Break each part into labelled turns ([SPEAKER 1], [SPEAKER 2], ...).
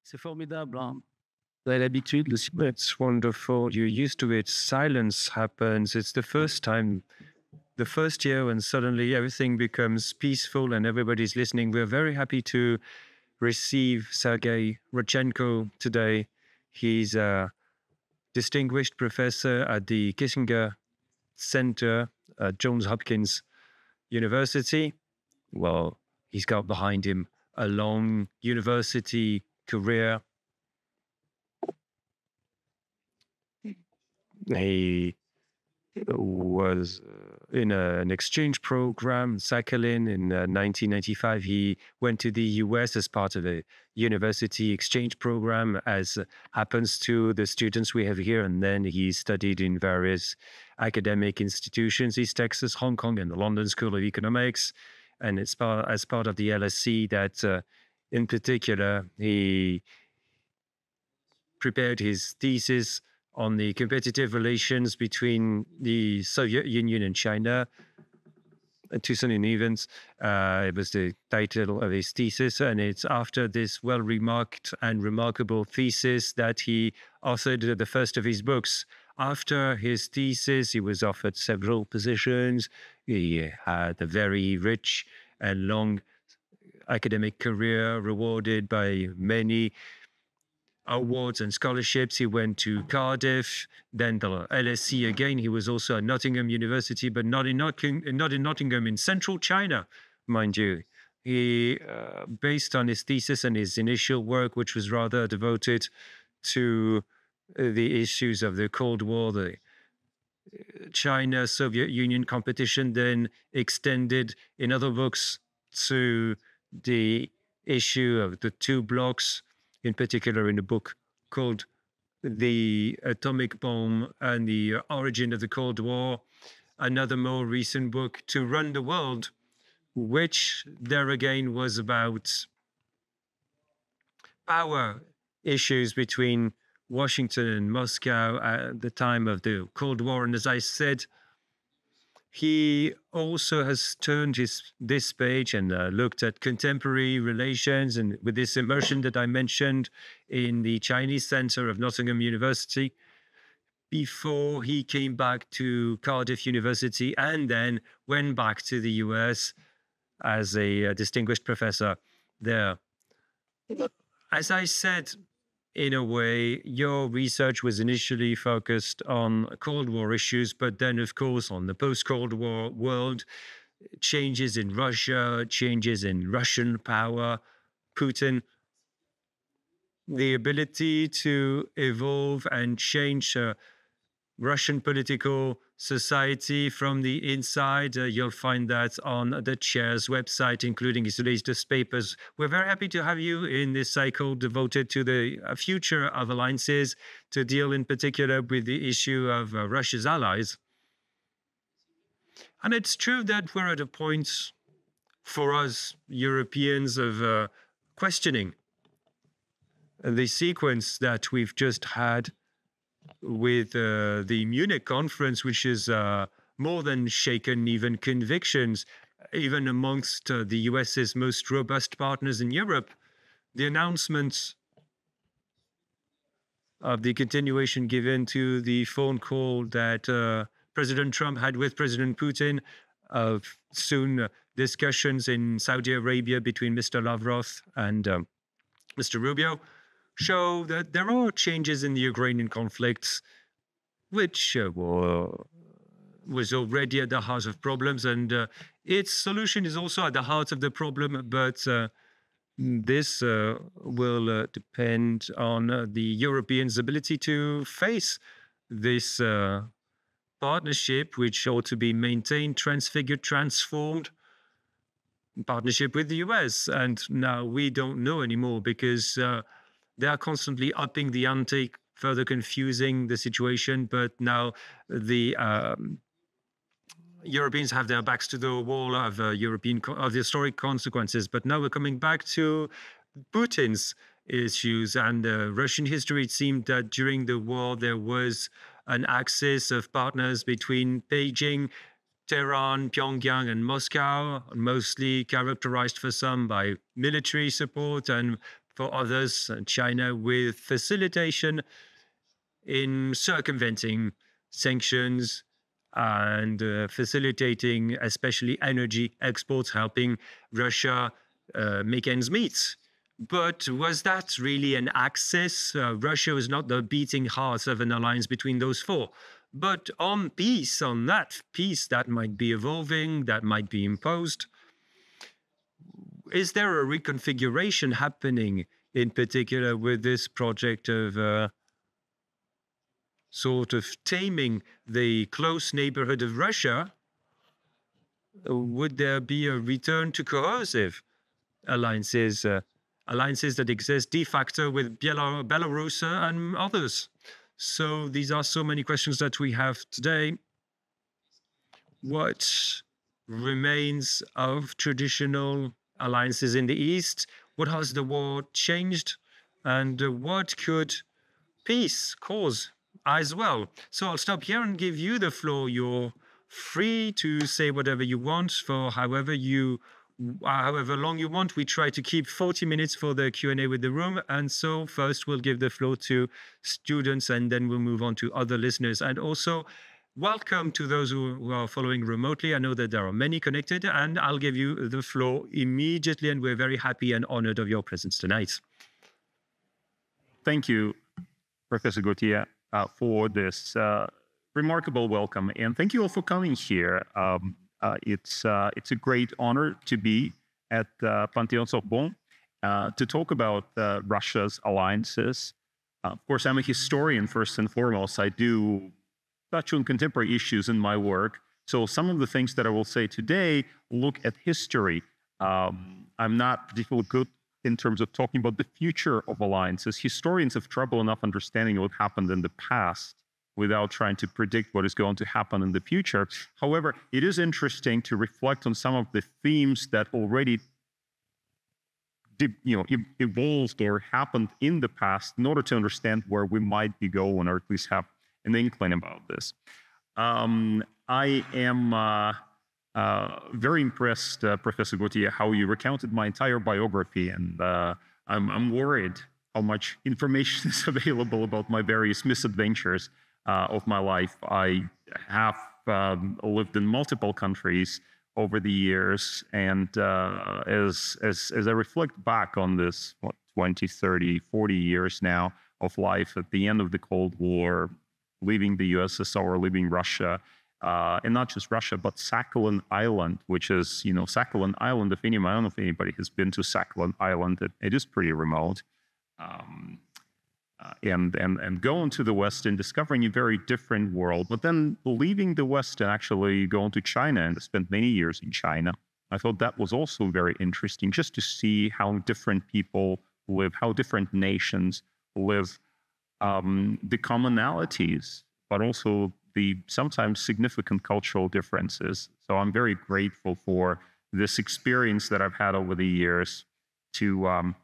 [SPEAKER 1] C'est formidable, hein. Vous avez l'habitude, le silence. It's wonderful. You're used to it. Silence happens. It's the first time, the first year when suddenly everything becomes peaceful and everybody's listening. We're very happy to receive Sergey Radchenko today. He's a distinguished professor at the Kissinger Center at Johns Hopkins University. Well, he's got behind him a long university career. He was in an exchange program, Sakhalin, in 1995. He went to the US as part of a university exchange program, as happens to the students we have here. And then he studied in various academic institutions, East Texas, Hong Kong, and the London School of Economics. And it's as part of the LSE that, in particular, he prepared his thesis on the competitive relations between the Soviet Union and China, Tucson and Evans. It was the title of his thesis, and it's after this well-remarked and remarkable thesis that he authored the first of his books. After his thesis, he was offered several positions. He had a very rich and long academic career, rewarded by many awards and scholarships. He went to Cardiff, then the LSE again. He was also at Nottingham University, but not in Nottingham, in central China, mind you. He, based on his thesis and his initial work, which was rather devoted to the issues of the Cold War, the China-Soviet Union competition, then extended in other books to the issue of the two blocks, in particular in a book called The Atomic Bomb and the Origin of the Cold War. Another more recent book, To Run the World, which there again was about power issues between Washington and Moscow at the time of the Cold War. And as I said, he also has turned this page and looked at contemporary relations, and with this immersion that I mentioned in the Chinese Center of Nottingham University, before he came back to Cardiff University and then went back to the US as a distinguished professor there. As I said, in a way, your research was initially focused on Cold War issues, but then, of course, on the post-Cold War world, changes in Russia, changes in Russian power, Putin, the ability to evolve and change Russian political society from the inside. You'll find that on the chair's website, including his latest papers. We're very happy to have you in this cycle devoted to the future of alliances, to deal in particular with the issue of Russia's allies. And it's true that we're at a point for us Europeans of questioning the sequence that we've just had with the Munich conference, which is more than shaken even convictions, even amongst the US's most robust partners in Europe. The announcement of the continuation given to the phone call that President Trump had with President Putin, of soon discussions in Saudi Arabia between Mr. Lavrov and Mr. Rubio, show that there are changes in the Ukrainian conflicts, which was already at the heart of problems, and its solution is also at the heart of the problem. But this will depend on the Europeans' ability to face this partnership, which ought to be maintained, transfigured, transformed, partnership with the US. And now we don't know anymore, because they are constantly upping the ante, further confusing the situation. But now the Europeans have their backs to the wall of the historic consequences. But now we're coming back to Putin's issues and Russian history. It seemed that during the war there was an axis of partners between Beijing, Tehran, Pyongyang, and Moscow, mostly characterized for some by military support and for others, China, with facilitation in circumventing sanctions and facilitating especially energy exports, helping Russia make ends meet. But was that really an access? Russia was not the beating heart of an alliance between those four. But on peace, on that peace that might be evolving, that might be imposed, is there a reconfiguration happening, in particular with this project of sort of taming the close neighborhood of Russia? Would there be a return to coercive alliances, alliances that exist de facto with Belarus and others? So these are so many questions that we have today. What remains of traditional alliances in the East? What has the war changed? And what could peace cause as well? So I'll stop here and give you the floor. You're free to say whatever you want for however long you want. We try to keep 40 minutes for the Q&A with the room. And so first we'll give the floor to students and then we'll move on to other listeners. And also welcome to those who are following remotely. I know that there are many connected and I'll give you the floor immediately. And we're very happy and honored of your presence tonight.
[SPEAKER 2] Thank you, Professor Gautier, for this remarkable welcome. And thank you all for coming here. It's a great honor to be at Panthéon-Sorbonne to talk about Russia's alliances. Of course, I'm a historian first and foremost. I do touch on contemporary issues in my work. So some of the things that I will say today look at history. I'm not particularly good in terms of talking about the future of alliances. Historians have trouble enough understanding what happened in the past without trying to predict what is going to happen in the future. However, it is interesting to reflect on some of the themes that already evolved or happened in the past in order to understand where we might be going, or at least have an inkling about this. I am very impressed, Professor Gautier, how you recounted my entire biography, and I'm worried how much information is available about my various misadventures of my life. I have lived in multiple countries over the years, and as I reflect back on this, 20, 30, 40 years now of life at the end of the Cold War, leaving the USSR, leaving Russia, and not just Russia, but Sakhalin Island, which is, Sakhalin Island, I don't know if anybody has been to Sakhalin Island, it is pretty remote. And going to the West and discovering a very different world, but then leaving the West and actually going to China and spent many years in China. I thought that was also very interesting, just to see how different people live, how different nations live, the commonalities, but also the sometimes significant cultural differences. So I'm very grateful for this experience that I've had over the years to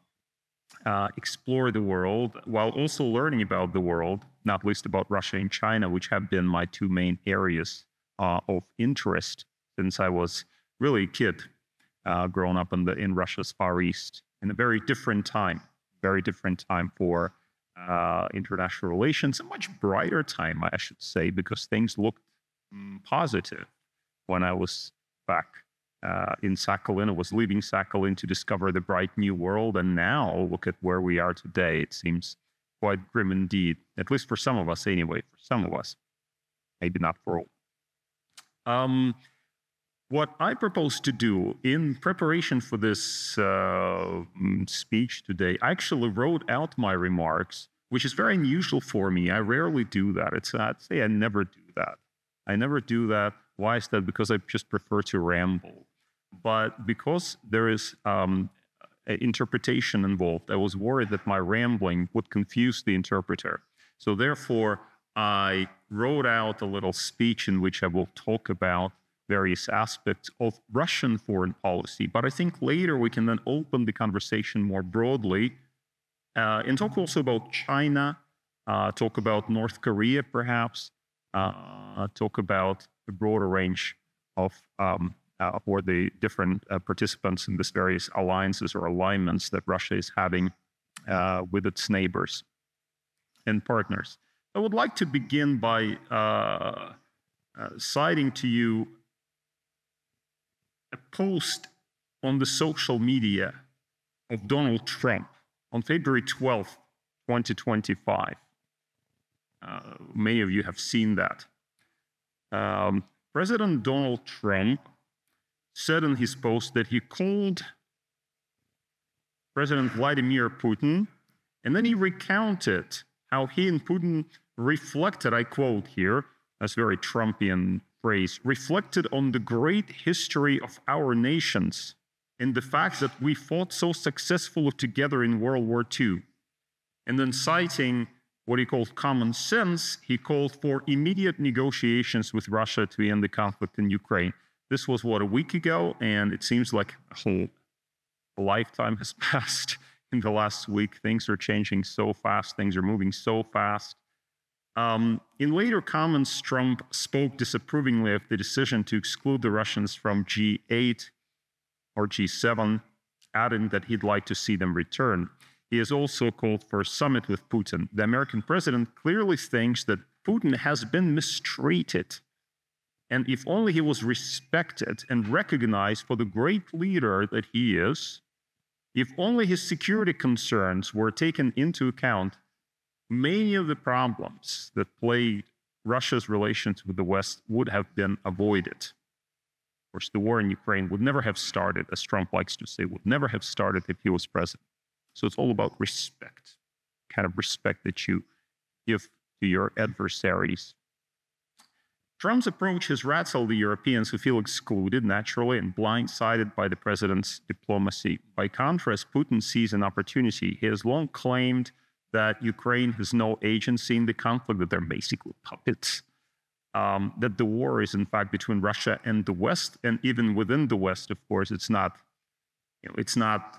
[SPEAKER 2] explore the world while also learning about the world, not least about Russia and China, which have been my two main areas of interest since I was really a kid, growing up in Russia's Far East, in a very different time for international relations, a much brighter time, I should say, because things looked positive when I was back in Sakhalin. I was leaving Sakhalin to discover the bright new world, and now look at where we are today. It seems quite grim indeed, at least for some of us anyway, for some of us, maybe not for all. What I propose to do in preparation for this speech today, I actually wrote out my remarks, which is very unusual for me. I rarely do that. I'd say I never do that. I never do that. Why is that? Because I just prefer to ramble. But because there is interpretation involved, I was worried that my rambling would confuse the interpreter. So therefore, I wrote out a little speech in which I will talk about various aspects of Russian foreign policy. But I think later we can then open the conversation more broadly and talk also about China, talk about North Korea perhaps, talk about a broader range of for the different participants in this various alliances or alignments that Russia is having with its neighbors and partners. I would like to begin by citing to you a post on the social media of Donald Trump on February 12th, 2025. Many of you have seen that. President Donald Trump said in his post that he called President Vladimir Putin, and then he recounted how he and Putin reflected, I quote here, that's very Trumpian phrase, reflected on the great history of our nations and the fact that we fought so successfully together in World War II. And then citing what he called common sense, he called for immediate negotiations with Russia to end the conflict in Ukraine. This was, what, a week ago? And it seems like a whole lifetime has passed in the last week. Things are changing so fast. Things are moving so fast. In later comments, Trump spoke disapprovingly of the decision to exclude the Russians from G8 or G7, adding that he'd like to see them return. He has also called for a summit with Putin. The American president clearly thinks that Putin has been mistreated. And if only he was respected and recognized for the great leader that he is, if only his security concerns were taken into account, many of the problems that plagued Russia's relations with the West would have been avoided. Of course, the war in Ukraine would never have started, as Trump likes to say, would never have started if he was president. So it's all about respect, kind of respect that you give to your adversaries. Trump's approach has rattled the Europeans who feel excluded naturally and blindsided by the president's diplomacy. By contrast, Putin sees an opportunity. He has long claimed that Ukraine has no agency in the conflict, that they're basically puppets, that the war is in fact between Russia and the West, and even within the West, of course, it's not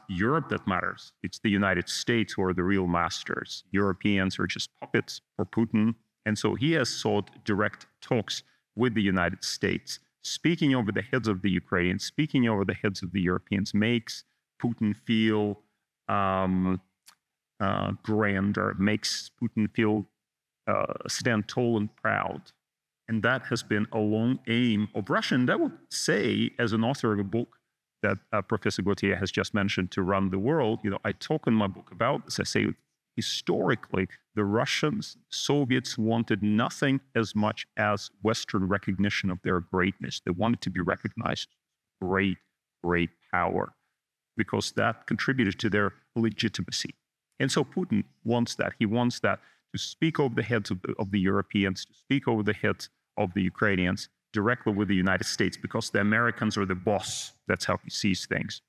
[SPEAKER 2] Europe that matters. It's the United States who are the real masters. Europeans are just puppets for Putin. And so he has sought direct talks with the United States. Speaking over the heads of the Ukrainians, speaking over the heads of the Europeans makes Putin feel grander, makes Putin feel stand tall and proud. And that has been a long aim of Russia. And I would say, as an author of a book that Professor Gautier has just mentioned, To Run the World, I talk in my book about this. I say, historically, the Russians, Soviets wanted nothing as much as Western recognition of their greatness. They wanted to be recognized as great, great power, because that contributed to their legitimacy. And so Putin wants that. He wants that to speak over the heads of the Europeans, to speak over the heads of the Ukrainians, directly with the United States, because the Americans are the boss. That's how he sees things.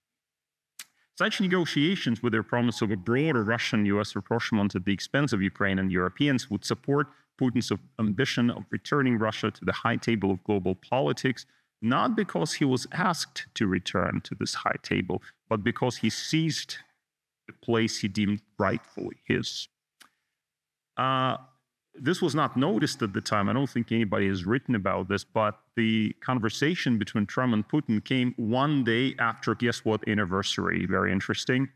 [SPEAKER 2] Such negotiations, with their promise of a broader Russian-US rapprochement at the expense of Ukraine and Europeans, would support Putin's ambition of returning Russia to the high table of global politics, not because he was asked to return to this high table, but because he seized the place he deemed rightfully his. This was not noticed at the time. I don't think anybody has written about this, but the conversation between Trump and Putin came one day after, guess what, anniversary? Very interesting.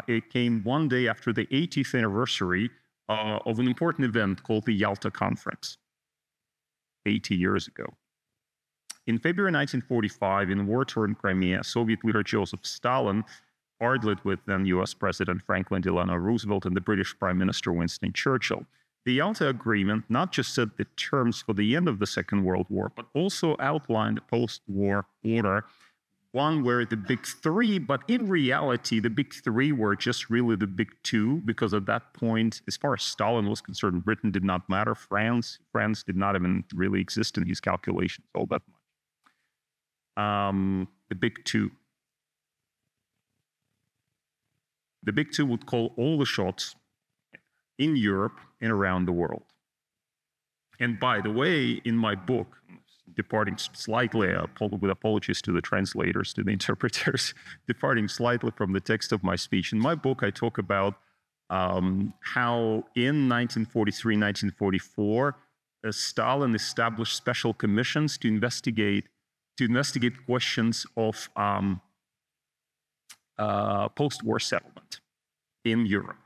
[SPEAKER 2] It came one day after the 80th anniversary of an important event called the Yalta Conference, 80 years ago. In February 1945, in war-torn Crimea, Soviet leader Joseph Stalin argued with then U.S. President Franklin Delano Roosevelt and the British Prime Minister Winston Churchill. The Yalta Agreement not just set the terms for the end of the Second World War, but also outlined a post-war order, one where the big three, but in reality, the big three were just really the big two, because at that point, as far as Stalin was concerned, Britain did not matter. France did not even really exist in his calculations all that much. The big two. The big two would call all the shots in Europe and around the world. And by the way, in my book, departing slightly, with apologies to the translators, to the interpreters, departing slightly from the text of my speech, in my book I talk about how in 1943, 1944, Stalin established special commissions to investigate questions of post-war settlement in Europe.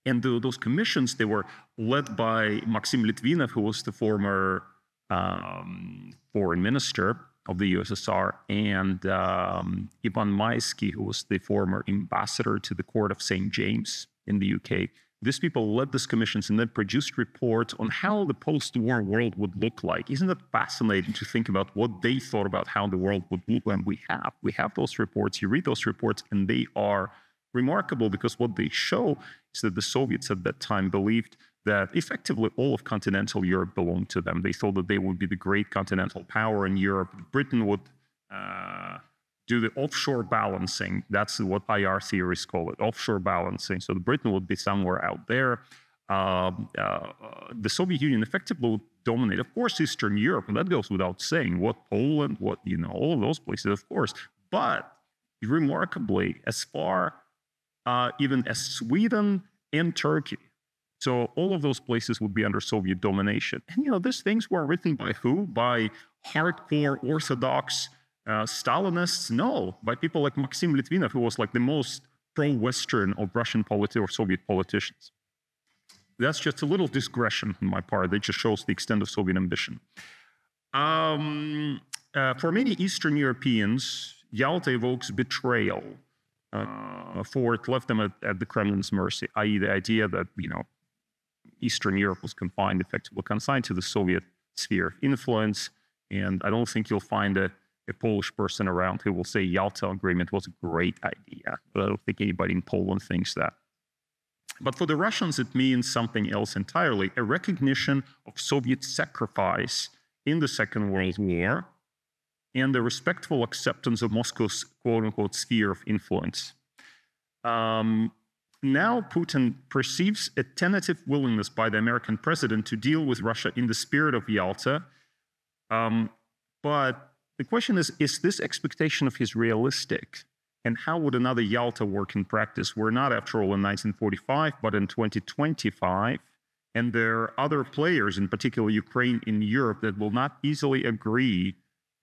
[SPEAKER 2] And those commissions, they were led by Maxim Litvinov, who was the former foreign minister of the USSR, and Ivan Maisky, who was the former ambassador to the Court of St. James in the UK. These people led these commissions and then produced reports on how the post-war world would look like. Isn't it fascinating to think about what they thought about how the world would look? And we have those reports. You read those reports, and they are remarkable because what they show is that the Soviets at that time believed that effectively all of continental Europe belonged to them. They thought that they would be the great continental power in Europe. Britain would do the offshore balancing. That's what IR theorists call it, offshore balancing. So Britain would be somewhere out there. The Soviet Union effectively would dominate, of course, Eastern Europe, and that goes without saying. What Poland, what, all of those places, of course. But remarkably, as far even as Sweden and Turkey, so all of those places would be under Soviet domination. And, these things were written by who? By hardcore Orthodox Stalinists? No, by people like Maxim Litvinov, who was like the most pro-Western of Russian or Soviet politicians. That's just a little digression on my part. That just shows the extent of Soviet ambition. For many Eastern Europeans, Yalta evokes betrayal, for it left them at the Kremlin's mercy, i.e. the idea that, Eastern Europe was effectively consigned to the Soviet sphere of influence. And I don't think you'll find a Polish person around who will say Yalta Agreement was a great idea. But I don't think anybody in Poland thinks that. But for the Russians, it means something else entirely, a recognition of Soviet sacrifice in the Second World War and the respectful acceptance of Moscow's quote-unquote sphere of influence. Now Putin perceives a tentative willingness by the American president to deal with Russia in the spirit of Yalta. But the question is this expectation of his realistic? And how would another Yalta work in practice? We're not, after all, in 1945, but in 2025. And there are other players, in particular Ukraine in Europe, that will not easily agree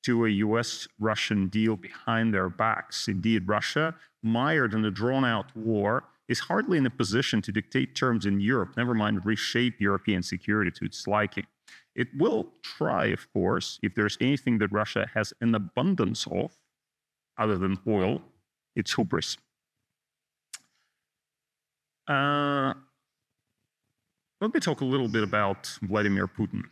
[SPEAKER 2] to a US-Russian deal behind their backs. Indeed, Russia, mired in a drawn-out war, is hardly in a position to dictate terms in Europe, never mind reshape European security to its liking. It will try, of course, if there's anything that Russia has an abundance of, other than oil, it's hubris. Let me talk a little bit about Vladimir Putin.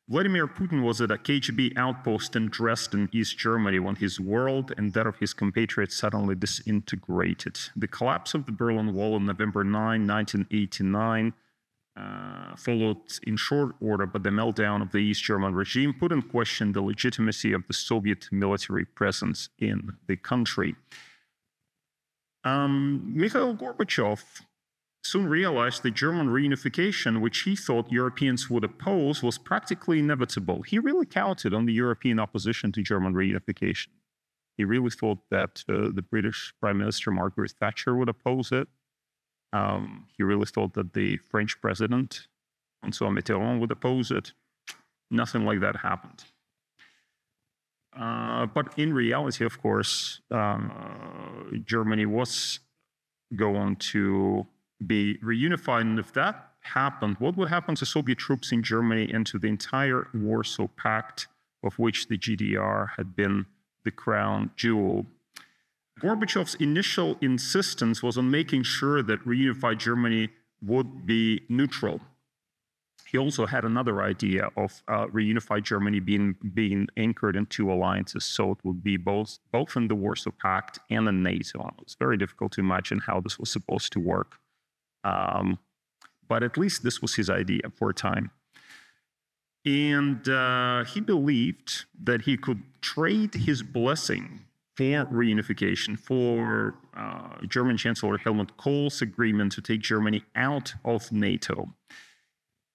[SPEAKER 2] Vladimir Putin was at a KGB outpost in Dresden, East Germany, when his world and that of his compatriots suddenly disintegrated. The collapse of the Berlin Wall on November 9, 1989, followed in short order by the meltdown of the East German regime, put in question the legitimacy of the Soviet military presence in the country. Mikhail Gorbachev soon realized the German reunification, which he thought Europeans would oppose, was practically inevitable. He really counted on the European opposition to German reunification. He really thought that the British Prime Minister Margaret Thatcher would oppose it. He really thought that the French president, François Mitterrand, would oppose it. Nothing like that happened. But in reality, of course, Germany was going to be reunified. And if that happened, what would happen to Soviet troops in Germany and to the entire Warsaw Pact, of which the GDR had been the crown jewel? Gorbachev's initial insistence was on making sure that reunified Germany would be neutral. He also had another idea of reunified Germany being anchored in two alliances, so it would be both in the Warsaw Pact and in NATO. It's very difficult to imagine how this was supposed to work. But at least this was his idea for a time. And he believed that he could trade his blessing for reunification, for German Chancellor Helmut Kohl's agreement to take Germany out of NATO.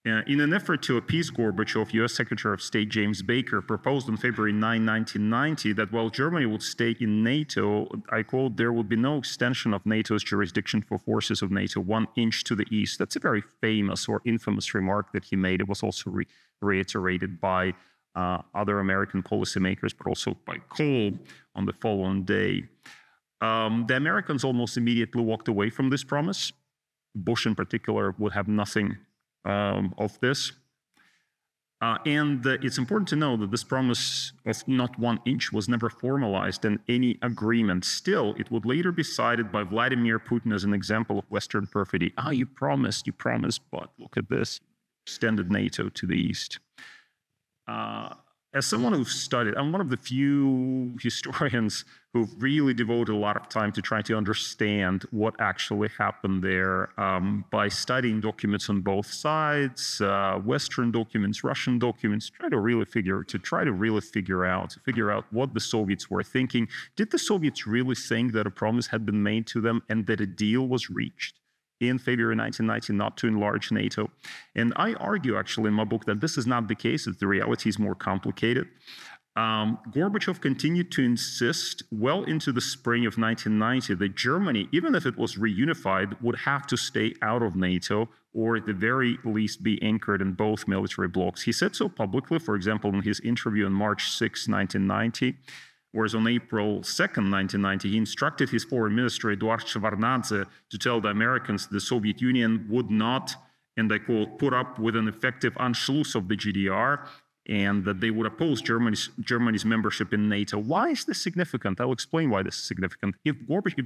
[SPEAKER 2] In an effort to appease Gorbachev, U.S. Secretary of State James Baker proposed on February 9, 1990, that while Germany would stay in NATO, I quote, there would be no extension of NATO's jurisdiction for forces of NATO 1 inch to the east. That's a very famous or infamous remark that he made. It was also reiterated by other American policymakers, but also by Kohl on the following day. The Americans almost immediately walked away from this promise. Bush in particular would have nothing of this. And it's important to know that this promise of not 1 inch was never formalized in any agreement. Still, it would later be cited by Vladimir Putin as an example of Western perfidy. You promised, but look at this, extended NATO to the east. As someone who's studied, I'm one of the few historians who've really devoted a lot of time to try to understand what actually happened there by studying documents on both sides, Western documents, Russian documents, try to really figure out what the Soviets were thinking. Did the Soviets really think that a promise had been made to them and that a deal was reached in February 1990 not to enlarge NATO? And I argue actually in my book that this is not the case, that the reality is more complicated. Gorbachev continued to insist well into the spring of 1990 that Germany, even if it was reunified, would have to stay out of NATO or at the very least be anchored in both military blocs. He said so publicly, for example, in his interview on March 6, 1990, whereas on April 2nd, 1990, he instructed his foreign minister, Eduard Shevardnadze, to tell the Americans the Soviet Union would not, and I quote, put up with an effective Anschluss of the GDR, and that they would oppose Germany's membership in NATO. Why is this significant? I'll explain why this is significant. If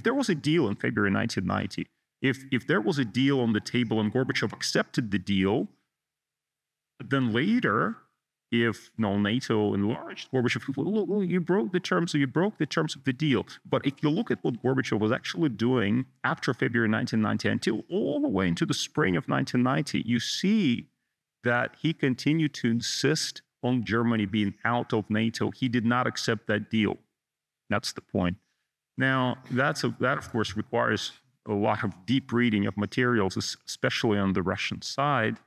[SPEAKER 2] there was a deal in February 1990, if there was a deal on the table and Gorbachev accepted the deal, then later, if NATO enlarged, Gorbachev, look, you broke the terms of the deal. But if you look at what Gorbachev was actually doing after February 1990 until all the way into the spring of 1990, you see that he continued to insist on Germany being out of NATO. He did not accept that deal. That's the point. Now, that of course requires a lot of deep reading of materials, especially on the Russian side.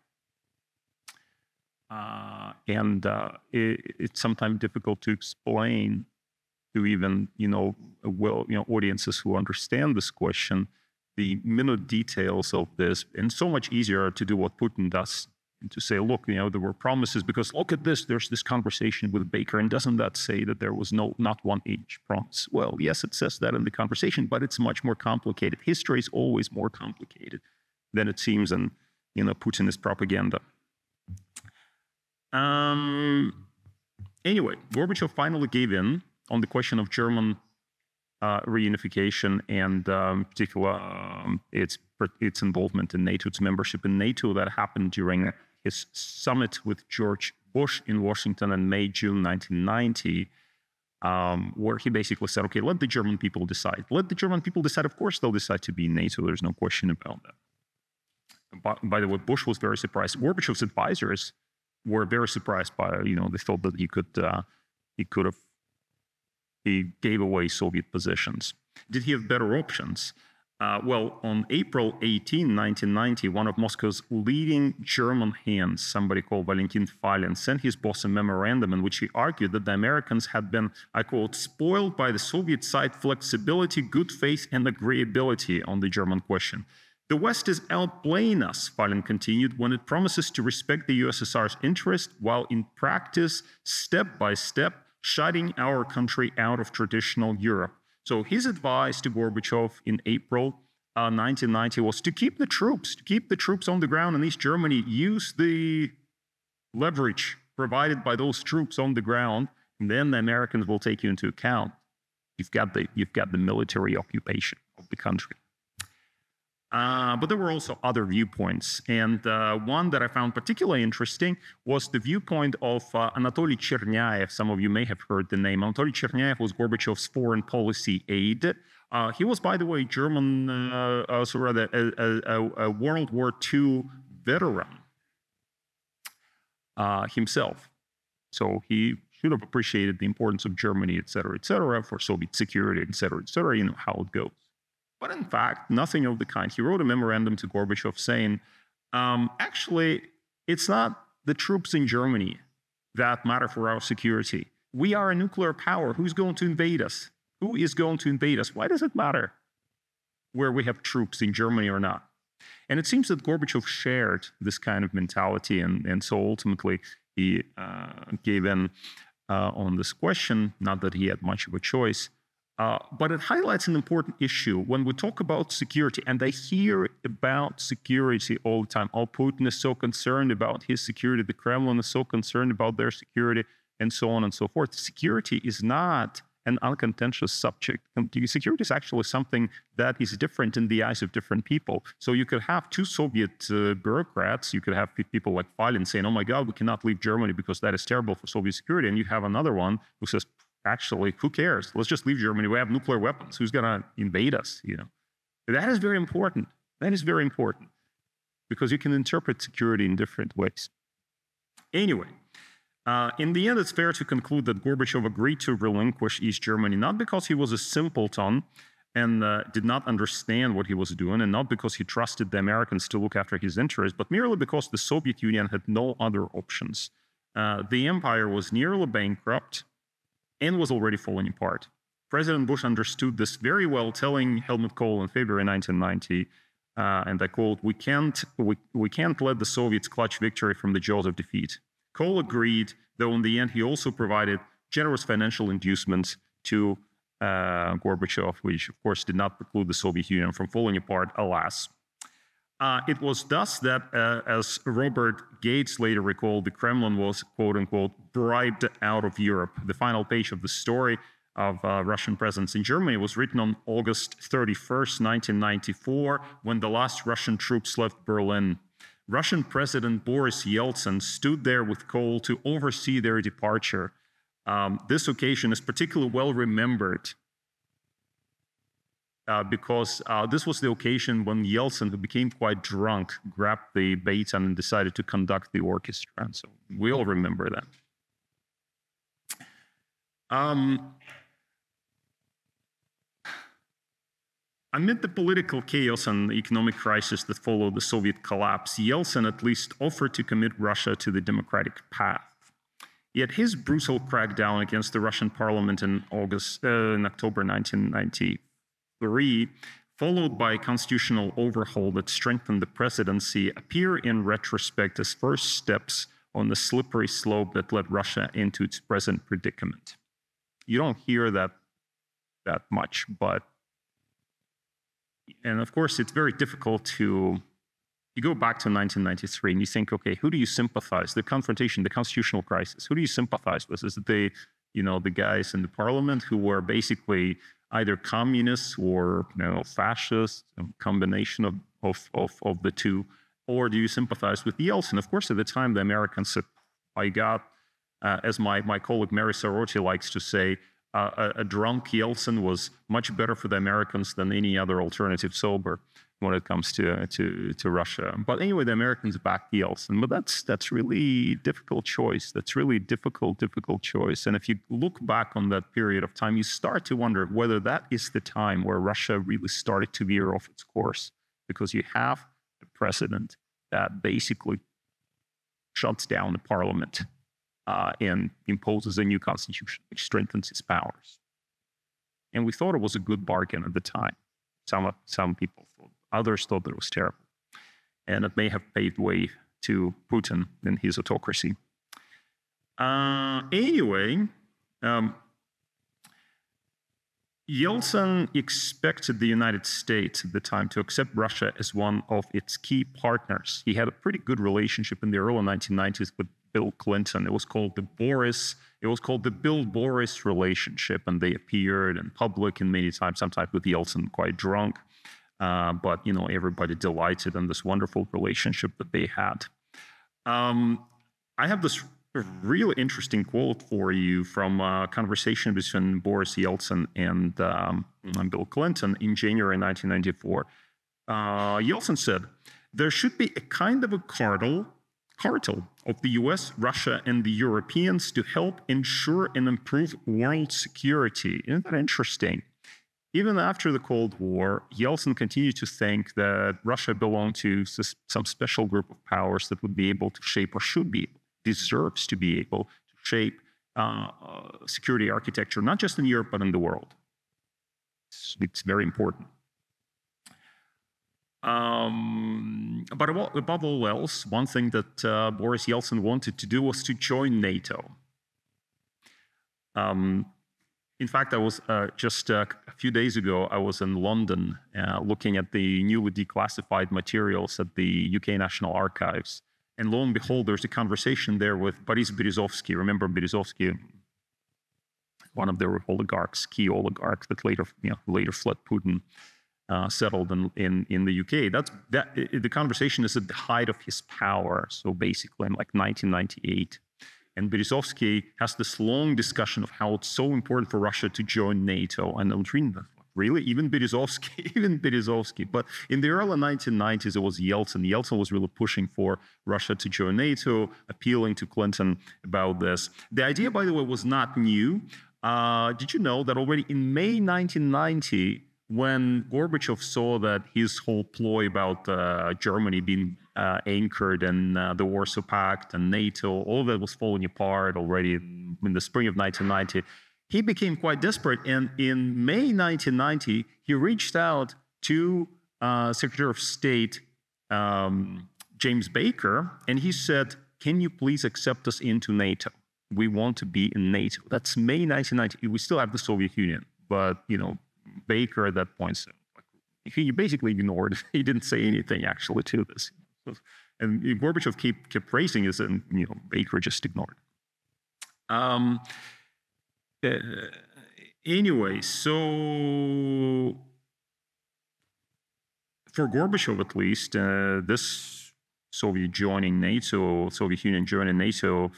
[SPEAKER 2] It's sometimes difficult to explain to even, audiences who understand this question, the minute details of this, and so much easier to do what Putin does, and to say, look, there were promises because look at this, there's this conversation with Baker, and doesn't that say that there was not 1 inch promise? Well, yes, it says that in the conversation, but it's much more complicated. History is always more complicated than it seems in, Putinist propaganda. Anyway, Gorbachev finally gave in on the question of German reunification and in particular its involvement in NATO, its membership in NATO. That happened during his summit with George Bush in Washington in May, June 1990, where he basically said, okay, let the German people decide. Let the German people decide. Of course, they'll decide to be in NATO. There's no question about that. By the way, Bush was very surprised. Gorbachev's advisors were very surprised by, they felt that he gave away Soviet positions. Did he have better options? Well, on April 18, 1990, one of Moscow's leading German hands, somebody called Valentin Falin, sent his boss a memorandum in which he argued that the Americans had been, I quote, spoiled by the Soviet side flexibility, good faith, and agreeability on the German question. The West is outplaying us, Falin continued, when it promises to respect the USSR's interest, while in practice, step by step, shutting our country out of traditional Europe. So his advice to Gorbachev in April 1990 was to keep the troops on the ground in East Germany, use the leverage provided by those troops on the ground, and then the Americans will take you into account. You've got the military occupation of the country. But there were also other viewpoints, and one that I found particularly interesting was the viewpoint of Anatoly Chernyaev. Some of you may have heard the name. Anatoly Chernyaev was Gorbachev's foreign policy aide. He was, by the way, a World War II veteran himself. So he should have appreciated the importance of Germany, et cetera, for Soviet security, et cetera, how it goes. But in fact, nothing of the kind. He wrote a memorandum to Gorbachev saying, actually, it's not the troops in Germany that matter for our security. We are a nuclear power. Who's going to invade us? Who is going to invade us? Why does it matter where we have troops in Germany or not? And it seems that Gorbachev shared this kind of mentality, and so ultimately he gave in on this question, not that he had much of a choice. But it highlights an important issue when we talk about security, and I hear about security all the time. Oh, Putin is so concerned about his security, the Kremlin is so concerned about their security, and so on and so forth. Security is not an uncontentious subject. Security is actually something that is different in the eyes of different people. So you could have two Soviet bureaucrats, you could have people like Stalin saying, oh my God, we cannot leave Germany because that is terrible for Soviet security. And you have another one who says, actually, who cares? Let's just leave Germany. We have nuclear weapons. Who's going to invade us? You know, that is very important. That is very important because you can interpret security in different ways. Anyway, in the end, it's fair to conclude that Gorbachev agreed to relinquish East Germany, not because he was a simpleton and did not understand what he was doing, and not because he trusted the Americans to look after his interests, but merely because the Soviet Union had no other options. The empire was nearly bankrupt and was already falling apart. President Bush understood this very well, telling Helmut Kohl in February 1990, and I quote, we can't let the Soviets clutch victory from the jaws of defeat. Kohl agreed, though in the end he also provided generous financial inducements to Gorbachev, which of course did not preclude the Soviet Union from falling apart, alas. It was thus that, as Robert Gates later recalled, the Kremlin was, quote unquote, bribed out of Europe. The final page of the story of Russian presence in Germany was written on August 31st, 1994, when the last Russian troops left Berlin. Russian President Boris Yeltsin stood there with Kohl to oversee their departure. This occasion is particularly well remembered because this was the occasion when Yeltsin, who became quite drunk, grabbed the baton and decided to conduct the orchestra. And so we all remember that. Amid the political chaos and economic crisis that followed the Soviet collapse, Yeltsin at least offered to commit Russia to the democratic path. Yet his brutal crackdown against the Russian parliament in October 1993, followed by a constitutional overhaul that strengthened the presidency, appear in retrospect as first steps on the slippery slope that led Russia into its present predicament. You don't hear that much, and of course, it's very difficult to, you go back to 1993 and you think, okay, who do you sympathize? The confrontation, the constitutional crisis, who do you sympathize with? Is it the guys in the parliament who were basically either communists or fascists, a combination of the two? Or do you sympathize with Yeltsin? Of course, at the time, the Americans said, I got, as my colleague Mary Saroti likes to say, a drunk Yeltsin was much better for the Americans than any other alternative sober when it comes to Russia. But anyway, the Americans backed Yeltsin. But that's really difficult choice. That's really difficult choice. And if you look back on that period of time, you start to wonder whether that is the time where Russia really started to veer off its course, because you have a president that basically shuts down the parliament and imposes a new constitution, which strengthens his powers. And we thought it was a good bargain at the time. Some people thought, others thought that it was terrible. And it may have paved way to Putin and his autocracy. Anyway, Yeltsin expected the United States at the time to accept Russia as one of its key partners. He had a pretty good relationship in the early 1990s with Bill Clinton. It was called the Bill-Boris relationship, and they appeared in public and many times, sometimes with Yeltsin quite drunk. But everybody delighted in this wonderful relationship that they had. I have this really interesting quote for you from a conversation between Boris Yeltsin and Bill Clinton in January 1994. Yeltsin said, "There should be a kind of a cartel of the US, Russia, and the Europeans to help ensure and improve world security." Isn't that interesting? Even after the Cold War, Yeltsin continued to think that Russia belonged to some special group of powers that would be able to shape, or deserves to be able to shape security architecture, not just in Europe, but in the world. It's very important. But above all else, one thing that Boris Yeltsin wanted to do was to join NATO. In fact, I was just a few days ago, I was in London looking at the newly declassified materials at the UK National Archives. And lo and behold, there's a conversation there with Boris Berezovsky. Remember Berezovsky, one of the oligarchs, key oligarchs that later fled Putin, settled in the UK. The conversation is at the height of his power. So basically in like 1998. And Berezovsky has this long discussion of how it's so important for Russia to join NATO. And I'm reading that. Really? Even Berezovsky. But in the early 1990s, it was Yeltsin. Yeltsin was really pushing for Russia to join NATO, appealing to Clinton about this. The idea, by the way, was not new. Did you know that already in May 1990, when Gorbachev saw that his whole ploy about Germany being anchored in the Warsaw Pact and NATO, all of that was falling apart already in the spring of 1990, he became quite desperate. And in May 1990, he reached out to Secretary of State James Baker, and he said, "Can you please accept us into NATO? We want to be in NATO." That's May 1990. We still have the Soviet Union, but Baker at that point said, he basically ignored. He didn't say anything actually to this. And Gorbachev kept praising this, and Baker just ignored. Anyway, so for Gorbachev at least, this Soviet Union joining NATO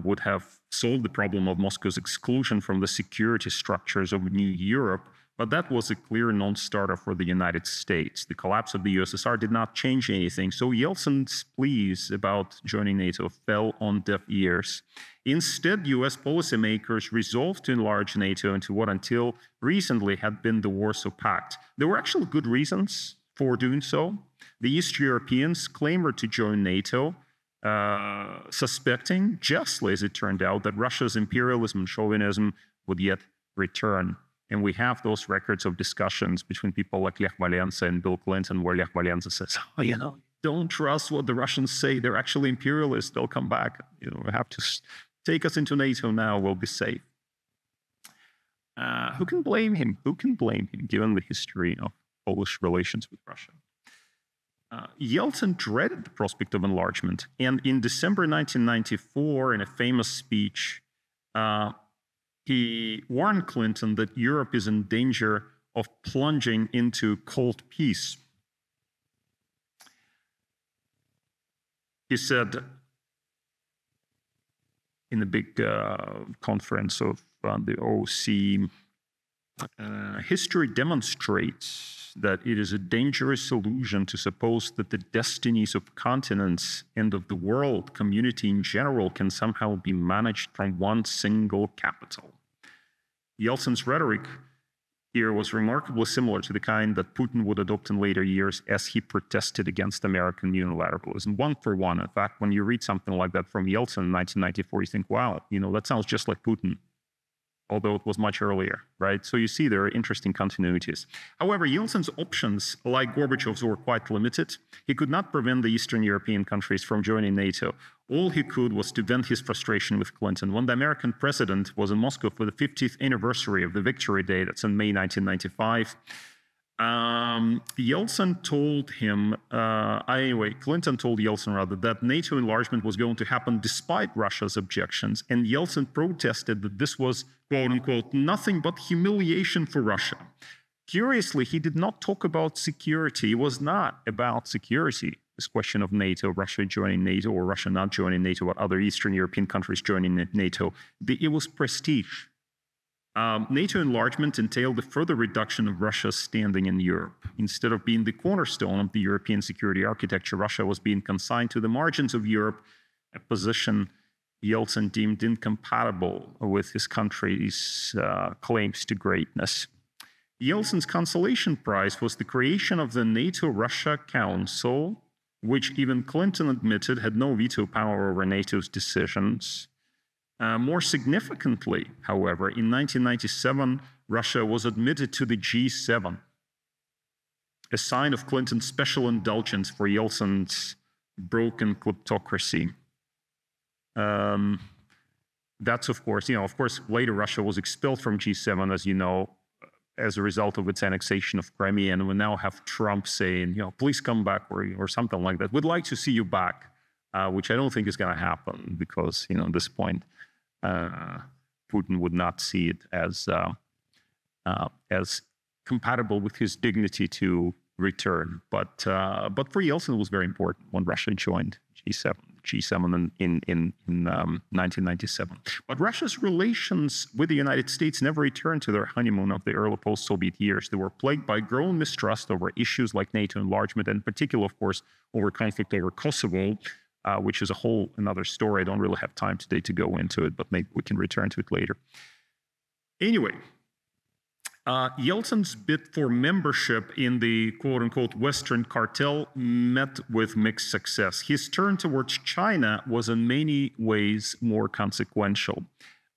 [SPEAKER 2] would have solved the problem of Moscow's exclusion from the security structures of New Europe, but that was a clear non-starter for the United States. The collapse of the USSR did not change anything, so Yeltsin's pleas about joining NATO fell on deaf ears. Instead, US policymakers resolved to enlarge NATO into what until recently had been the Warsaw Pact. There were actually good reasons for doing so. The East Europeans clamored to join NATO, suspecting, justly as it turned out, that Russia's imperialism and chauvinism would yet return. And we have those records of discussions between people like Lech Walesa and Bill Clinton, where Lech Walesa says, don't trust what the Russians say. They're actually imperialists. They'll come back. We have to take us into NATO now. We'll be safe. Who can blame him? Who can blame him, given the history of Polish relations with Russia? Yeltsin dreaded the prospect of enlargement, and in December 1994, in a famous speech, he warned Clinton that Europe is in danger of plunging into cold peace. He said in the big conference of the OC, history demonstrates that it is a dangerous illusion to suppose that the destinies of continents and of the world community in general can somehow be managed from one single capital. Yeltsin's rhetoric here was remarkably similar to the kind that Putin would adopt in later years as he protested against American unilateralism, one for one. In fact, when you read something like that from Yeltsin in 1994, you think, wow, that sounds just like Putin, although it was much earlier, right? So you see there are interesting continuities. However, Yeltsin's options, like Gorbachev's, were quite limited. He could not prevent the Eastern European countries from joining NATO. All he could was to vent his frustration with Clinton. When the American president was in Moscow for the 50th anniversary of the Victory Day, that's in May 1995, Yeltsin told him, Clinton told Yeltsin rather, that NATO enlargement was going to happen despite Russia's objections. And Yeltsin protested that this was, quote unquote, nothing but humiliation for Russia. Curiously, he did not talk about security. It was not about security, this question of NATO, Russia joining NATO or Russia not joining NATO, or other Eastern European countries joining NATO. It was prestige. NATO enlargement entailed a further reduction of Russia's standing in Europe. Instead of being the cornerstone of the European security architecture, Russia was being consigned to the margins of Europe, a position Yeltsin deemed incompatible with his country's claims to greatness. Yeltsin's consolation prize was the creation of the NATO-Russia Council, which even Clinton admitted had no veto power over NATO's decisions. More significantly, however, in 1997, Russia was admitted to the G7, a sign of Clinton's special indulgence for Yeltsin's broken kleptocracy. that's, of course, later Russia was expelled from G7, as you know, as a result of its annexation of Crimea. And we now have Trump saying, please come back, or something like that. We'd like to see you back, which I don't think is going to happen because, at this point, Putin would not see it as compatible with his dignity to return. But for Yeltsin, it was very important when Russia joined G7 in 1997. But Russia's relations with the United States never returned to their honeymoon of the early post-Soviet years. They were plagued by growing mistrust over issues like NATO enlargement, and in particular, of course, over conflict over Kosovo, which is a whole another story. I don't really have time today to go into it, but maybe we can return to it later. Anyway, Yeltsin's bid for membership in the quote-unquote Western cartel met with mixed success. His turn towards China was in many ways more consequential.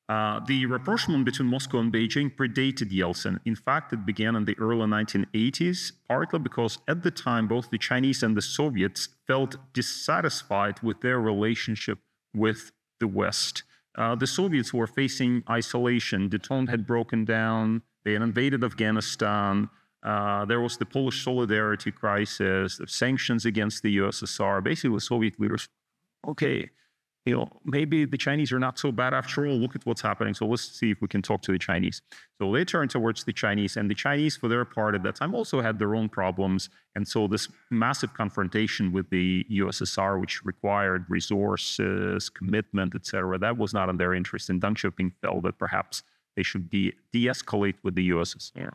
[SPEAKER 2] The rapprochement between Moscow and Beijing predated Yeltsin. In fact, it began in the early 1980s, partly because at the time, both the Chinese and the Soviets felt dissatisfied with their relationship with the West. The Soviets were facing isolation. The tone had broken down. They had invaded Afghanistan. There was the Polish solidarity crisis, the sanctions against the USSR. Basically, the Soviet leaders, okay, maybe the Chinese are not so bad after all. Look at what's happening. So let's see if we can talk to the Chinese. So they turned towards the Chinese, and the Chinese, for their part at that time, also had their own problems. And so this massive confrontation with the USSR, which required resources, commitment, etc., that was not in their interest. And Deng Xiaoping felt that perhaps they should de-escalate with the USSR.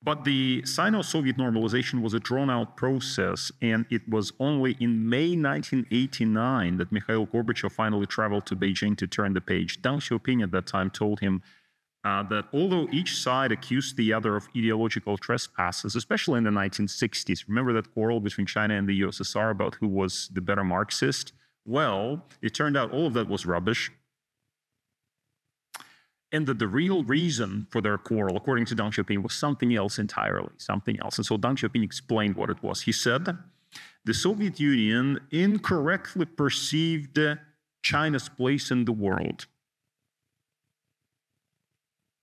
[SPEAKER 2] But the Sino-Soviet normalization was a drawn-out process, and it was only in May 1989 that Mikhail Gorbachev finally traveled to Beijing to turn the page. Deng Xiaoping at that time told him that although each side accused the other of ideological trespasses, especially in the 1960s, remember that quarrel between China and the USSR about who was the better Marxist? Well, it turned out all of that was rubbish. And that the real reason for their quarrel, according to Deng Xiaoping, was something else entirely, something else. And so Deng Xiaoping explained what it was. He said, the Soviet Union incorrectly perceived China's place in the world.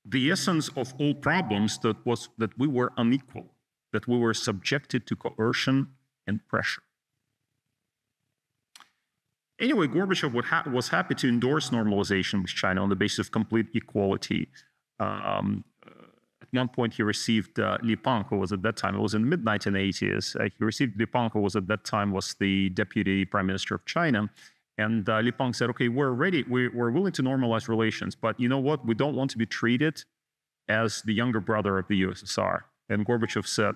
[SPEAKER 2] The essence of all problems was that we were unequal, that we were subjected to coercion and pressure. Anyway, Gorbachev was happy to endorse normalization with China on the basis of complete equality. At one point, he received Li Peng, who was at that time, it was in the mid-1980s, he received Li Peng, who was at that time was the deputy prime minister of China. And Li Peng said, okay, we're ready, we're willing to normalize relations, but you know what? We don't want to be treated as the younger brother of the USSR. And Gorbachev said,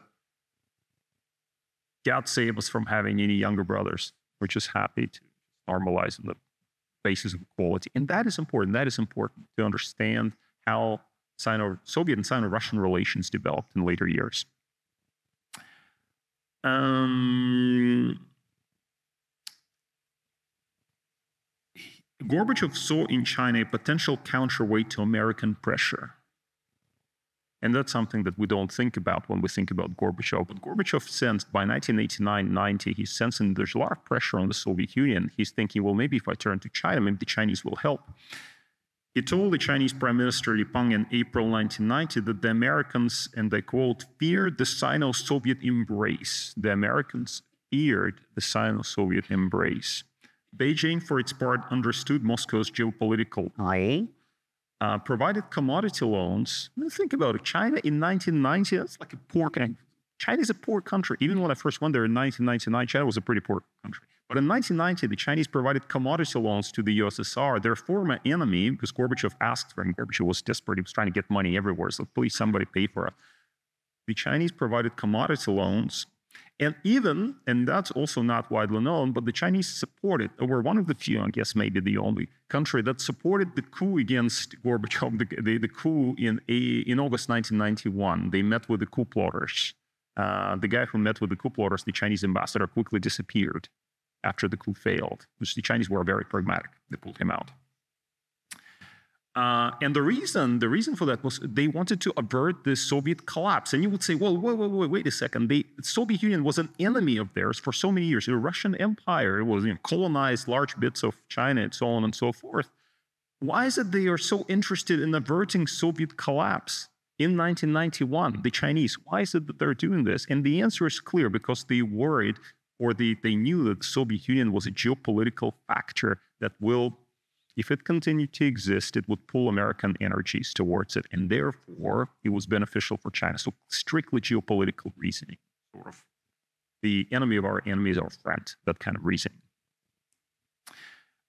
[SPEAKER 2] God save us from having any younger brothers. We're just happy to normalize on the basis of equality. And that is important. That is important to understand how Sino-Soviet and Sino-Russian relations developed in later years. Gorbachev saw in China a potential counterweight to American pressure. And that's something that we don't think about when we think about Gorbachev. But Gorbachev sensed by 1989-90, he's sensing there's a lot of pressure on the Soviet Union. He's thinking, well, maybe if I turn to China, maybe the Chinese will help. He told the Chinese Prime Minister Li Peng in April 1990 that the Americans, and I quote, feared the Sino-Soviet embrace. The Americans feared the Sino-Soviet embrace. Beijing, for its part, understood Moscow's geopolitical provided commodity loans. I mean, think about it. China in 1990, that's like a poor country. China is a poor country. Even when I first went there in 1999, China was a pretty poor country. But in 1990, the Chinese provided commodity loans to the USSR, their former enemy, because Gorbachev asked for him. Gorbachev was desperate. He was trying to get money everywhere. So please, somebody pay for it. The Chinese provided commodity loans. And even, and that's also not widely known, but the Chinese supported, or were one of the few, I guess maybe the only country that supported the coup against Gorbachev, the coup in August 1991. They met with the coup plotters. The guy who met with the coup plotters, the Chinese ambassador, quickly disappeared after the coup failed, which the Chinese were very pragmatic. They pulled him out. And the reason for that was they wanted to avert the Soviet collapse. And you would say, well, wait a second. The Soviet Union was an enemy of theirs for so many years. The Russian Empire, it was colonized large bits of China and so on and so forth. Why is it they are so interested in averting Soviet collapse in 1991, the Chinese? Why is it that they're doing this? And the answer is clear, because they worried, or they knew that the Soviet Union was a geopolitical factor that will, if it continued to exist, it would pull American energies towards it. And therefore, it was beneficial for China. So strictly geopolitical reasoning, sort of. The enemy of our enemy is our friend, that kind of reasoning.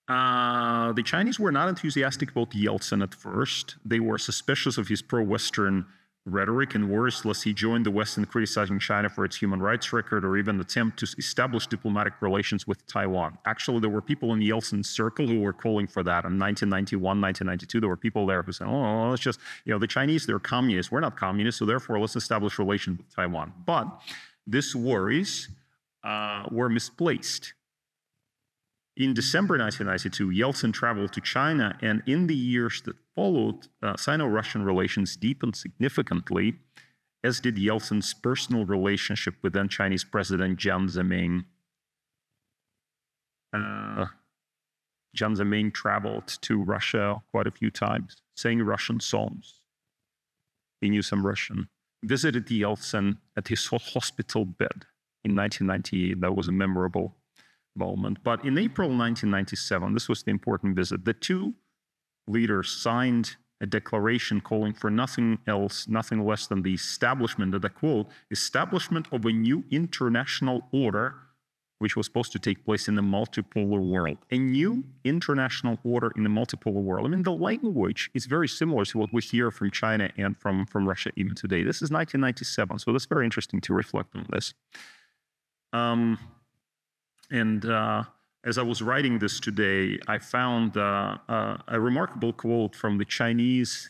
[SPEAKER 2] The Chinese were not enthusiastic about Yeltsin at first. They were suspicious of his pro-Western rhetoric, and worse, lest he joined the West in criticizing China for its human rights record or even attempt to establish diplomatic relations with Taiwan. Actually, there were people in Yeltsin's circle who were calling for that. In 1991, 1992, there were people there who said, oh, let's just, the Chinese, they're communists. We're not communists, so therefore let's establish relations with Taiwan. But these worries were misplaced. In December 1992, Yeltsin traveled to China, and in the years that followed, Sino-Russian relations deepened significantly, as did Yeltsin's personal relationship with then Chinese President Jiang Zemin. Jiang Zemin traveled to Russia quite a few times, sang Russian songs. He knew some Russian. Visited Yeltsin at his hospital bed in 1998. That was a memorable moment. But in April 1997, this was the important visit, the two leaders signed a declaration calling for nothing else, nothing less than the establishment, and I quote, establishment of a new international order, which was supposed to take place in the multipolar world. A new international order in the multipolar world. I mean, the language is very similar to what we hear from China and from Russia even today. This is 1997, so that's very interesting to reflect on this. As I was writing this today, I found a remarkable quote from the Chinese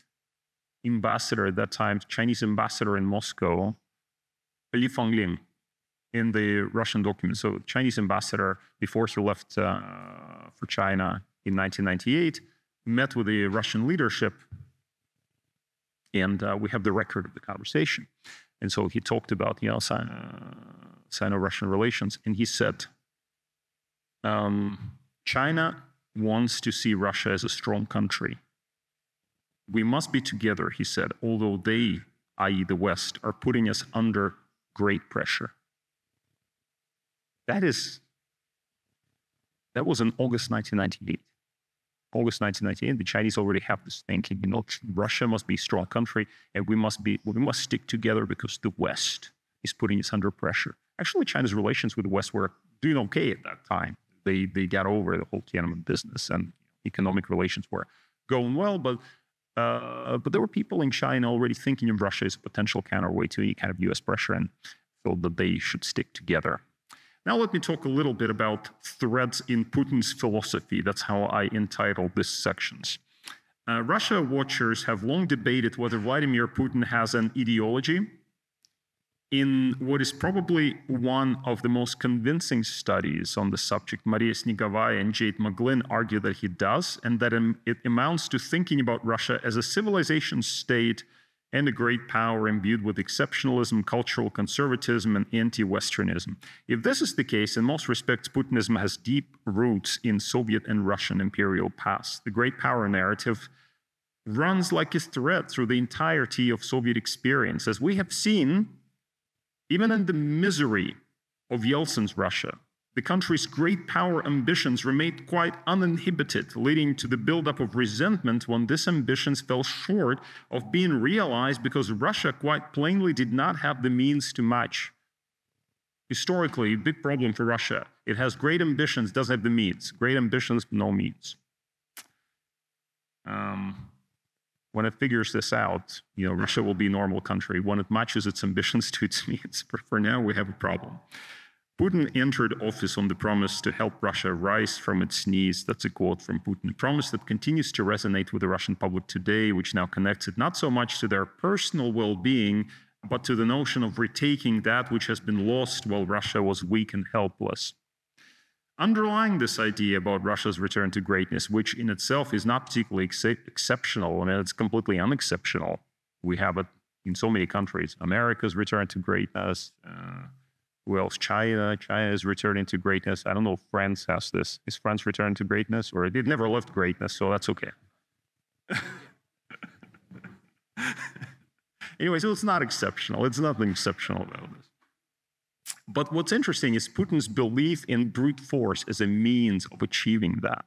[SPEAKER 2] ambassador at that time, Chinese ambassador in Moscow, Li Fangling, in the Russian document. So Chinese ambassador, before he left for China in 1998, met with the Russian leadership, and we have the record of the conversation. And so he talked about, Sino-Russian relations, and he said, China wants to see Russia as a strong country. We must be together, he said, although they, i.e. the West, are putting us under great pressure. That was in August 1998. August 1998, the Chinese already have this thinking, Russia must be a strong country, and we must stick together because the West is putting us under pressure. Actually, China's relations with the West were doing okay at that time. They got over the whole Tiananmen business, and economic relations were going well, but there were people in China already thinking of Russia as a potential counterweight to any kind of US pressure, and felt that they should stick together. Now let me talk a little bit about threads in Putin's philosophy. That's how I entitled this sections. Russia watchers have long debated whether Vladimir Putin has an ideology. In what is probably one of the most convincing studies on the subject, Maria Snegovaya and Jade McGlynn argue that he does, and that it amounts to thinking about Russia as a civilization state and a great power imbued with exceptionalism, cultural conservatism, and anti-Westernism. If this is the case, in most respects, Putinism has deep roots in Soviet and Russian imperial past. The great power narrative runs like a thread through the entirety of Soviet experience, as we have seen. Even in the misery of Yeltsin's Russia, the country's great power ambitions remained quite uninhibited, leading to the buildup of resentment when these ambitions fell short of being realized because Russia quite plainly did not have the means to match. Historically, a big problem for Russia. It has great ambitions, doesn't have the means. Great ambitions, no means. When it figures this out, Russia will be a normal country. When it matches its ambitions to its needs, for now we have a problem. Putin entered office on the promise to help Russia rise from its knees. That's a quote from Putin. A promise that continues to resonate with the Russian public today, which now connects it not so much to their personal well-being, but to the notion of retaking that which has been lost while Russia was weak and helpless. Underlying this idea about Russia's return to greatness, which in itself is not particularly exceptional, I mean, it's completely unexceptional. We have it in so many countries. America's return to greatness. Who else? China. China is returning to greatness. I don't know if France has this. Is France returning to greatness? Or it never left greatness, so that's okay. Anyway, so it's not exceptional. It's nothing exceptional about this. But what's interesting is Putin's belief in brute force as a means of achieving that.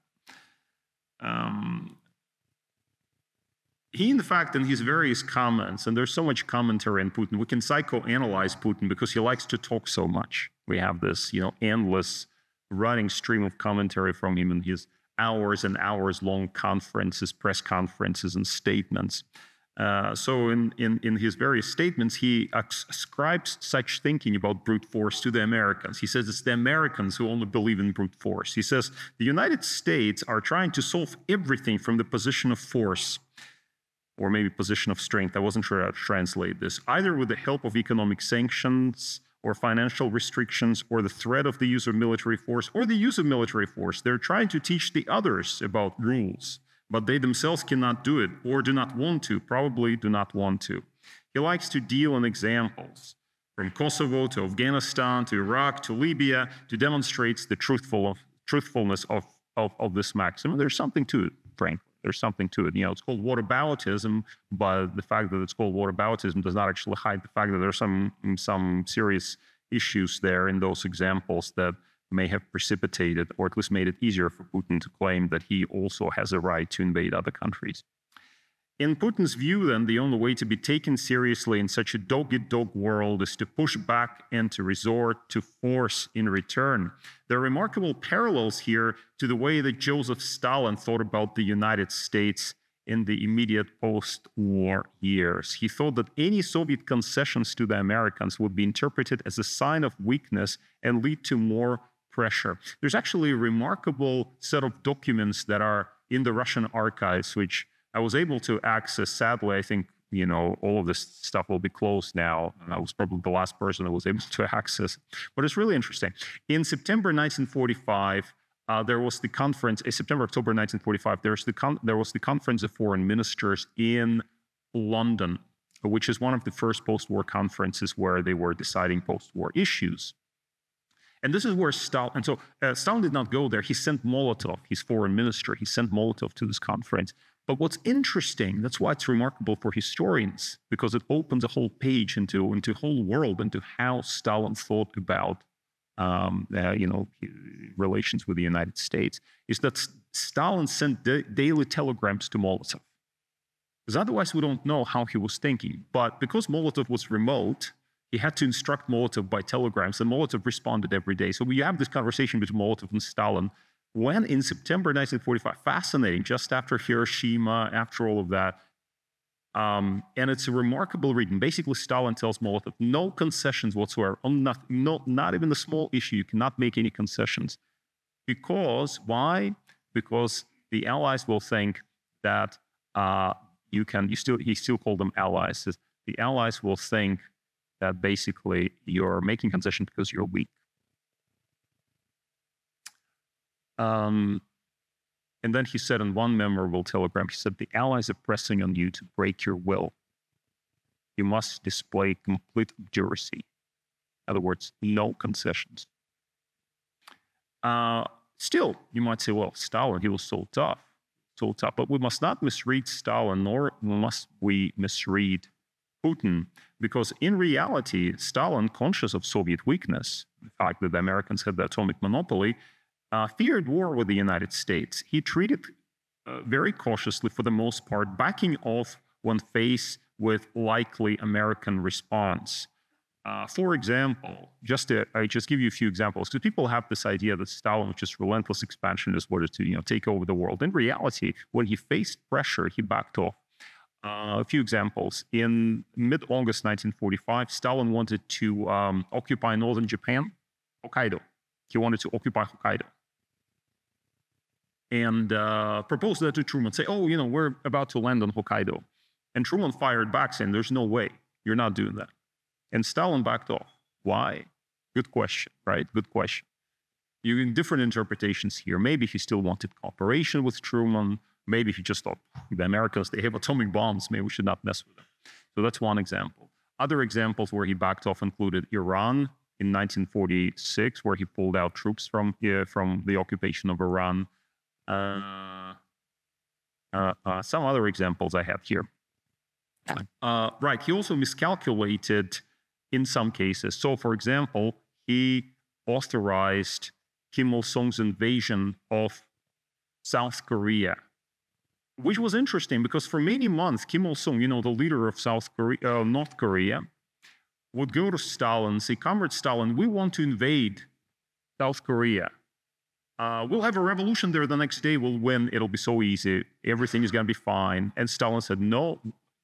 [SPEAKER 2] He, in fact, in his various comments, and there's so much commentary on Putin, we can psychoanalyze Putin because he likes to talk so much. We have this, endless running stream of commentary from him in his hours and hours long conferences, press conferences, and statements. So in his various statements, he ascribes such thinking about brute force to the Americans. He says it's the Americans who only believe in brute force. He says the United States are trying to solve everything from the position of force, or maybe position of strength. I wasn't sure how to translate this. Either with the help of economic sanctions or financial restrictions or the threat of the use of military force or the use of military force. They're trying to teach the others about rules, but they themselves cannot do it or do not want to, probably do not want to. He likes to deal in examples from Kosovo to Afghanistan to Iraq to Libya to demonstrate the truthfulness of this maxim. There's something to it, frankly. There's something to it. It's called whataboutism, but the fact that it's called whataboutism does not actually hide the fact that there are some serious issues there in those examples that may have precipitated, or at least made it easier for Putin to claim that he also has a right to invade other countries. In Putin's view, then, the only way to be taken seriously in such a dog-eat-dog world is to push back and to resort to force in return. There are remarkable parallels here to the way that Joseph Stalin thought about the United States in the immediate post-war years. He thought that any Soviet concessions to the Americans would be interpreted as a sign of weakness and lead to more pressure. There's actually a remarkable set of documents that are in the Russian archives, which I was able to access. Sadly, I think, all of this stuff will be closed now. I was probably the last person that was able to access. But it's really interesting. In September 1945, there was the conference, October 1945, there was the conference of foreign ministers in London, which is one of the first post-war conferences where they were deciding post-war issues. And this is where Stalin did not go there. He sent Molotov, his foreign minister, he sent Molotov to this conference. But what's interesting, that's why it's remarkable for historians, because it opens a whole page into a whole world, into how Stalin thought about, relations with the United States, is that Stalin sent daily telegrams to Molotov. Because otherwise we don't know how he was thinking. But because Molotov was remote, he had to instruct Molotov by telegrams, and Molotov responded every day. So we have this conversation between Molotov and Stalin, when in September 1945, fascinating, just after Hiroshima, after all of that, and it's a remarkable reading. Basically, Stalin tells Molotov, no concessions whatsoever, on nothing, not even a small issue. You cannot make any concessions. Because, why? Because the Allies will think that he still called them allies. The Allies will think that basically you're making concessions because you're weak. And then he said in one memorable telegram, he said, the Allies are pressing on you to break your will. You must display complete obduracy. In other words, no concessions. Still, you might say, well, Stalin, he was so tough. But we must not misread Stalin, nor must we misread Putin, because in reality, Stalin, conscious of Soviet weakness, the fact that the Americans had the atomic monopoly, feared war with the United States. He treated very cautiously, for the most part, backing off when faced with likely American response. For example, I just give you a few examples, because people have this idea that Stalin was just relentless expansionist, wanted to take over the world. In reality, when he faced pressure, he backed off. A few examples. In mid-August 1945, Stalin wanted to occupy northern Japan, Hokkaido. He wanted to occupy Hokkaido. And proposed that to Truman, say, we're about to land on Hokkaido. And Truman fired back saying, there's no way, you're not doing that. And Stalin backed off. Why? Good question, right? Good question. You can different interpretations here. Maybe he still wanted cooperation with Truman. Maybe he just thought, the Americans, they have atomic bombs. Maybe we should not mess with them. So that's one example. Other examples where he backed off included Iran in 1946, where he pulled out troops from the occupation of Iran. Some other examples I have here. Right, he also miscalculated in some cases. So, for example, he authorized Kim Il-sung's invasion of South Korea, which was interesting because for many months, Kim Il-sung, the leader of North Korea, would go to Stalin, say, "Comrade Stalin, we want to invade South Korea. We'll have a revolution there the next day. We'll win. It'll be so easy. Everything is going to be fine." And Stalin said, "No,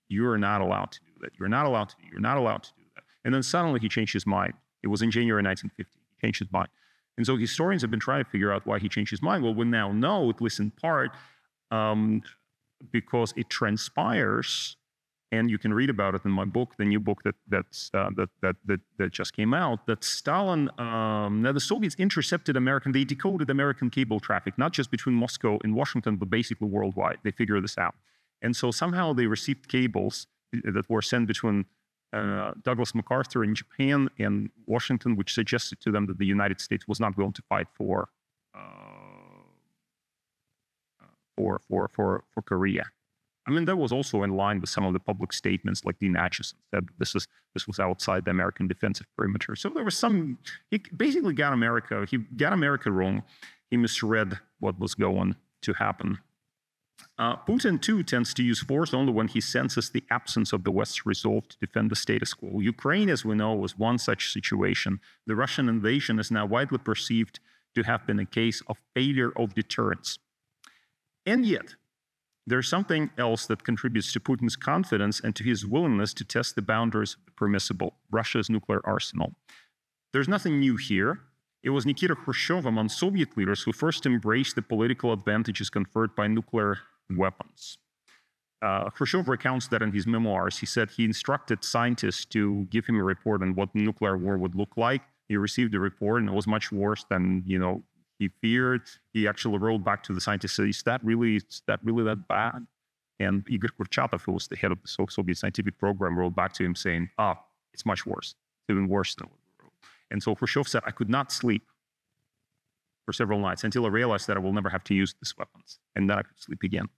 [SPEAKER 2] you're not allowed to do that. You're not allowed to. You're not allowed to do that." And then suddenly he changed his mind. It was in January 1950. He changed his mind. And so historians have been trying to figure out why he changed his mind. Well, we now know, at least in part, because it transpires, and you can read about it in my book, the new book that just came out, that Stalin, the Soviets intercepted they decoded American cable traffic, not just between Moscow and Washington, but basically worldwide. They figured this out. And so somehow they received cables that were sent between Douglas MacArthur in Japan and Washington, which suggested to them that the United States was not going to fight for Korea. I mean, that was also in line with some of the public statements, like Dean Acheson said this was outside the American defensive perimeter. So there was he basically got America. He got America wrong. He misread what was going to happen. Putin, too, tends to use force only when he senses the absence of the West's resolve to defend the status quo. Ukraine, as we know, was one such situation. The Russian invasion is now widely perceived to have been a case of failure of deterrence. And yet, there's something else that contributes to Putin's confidence and to his willingness to test the boundaries of the permissible: Russia's nuclear arsenal. There's nothing new here. It was Nikita Khrushchev among Soviet leaders who first embraced the political advantages conferred by nuclear weapons. Khrushchev recounts that in his memoirs. He said he instructed scientists to give him a report on what nuclear war would look like. He received the report, and it was much worse than he feared. He actually wrote back to the scientists, said, "Is that really that bad?" And Igor Kurchatov, who was the head of the Soviet scientific program, wrote back to him saying, "It's much worse. It's even worse than what we wrote." And so Khrushchev said, "I could not sleep for several nights until I realized that I will never have to use these weapons. And then I could sleep again."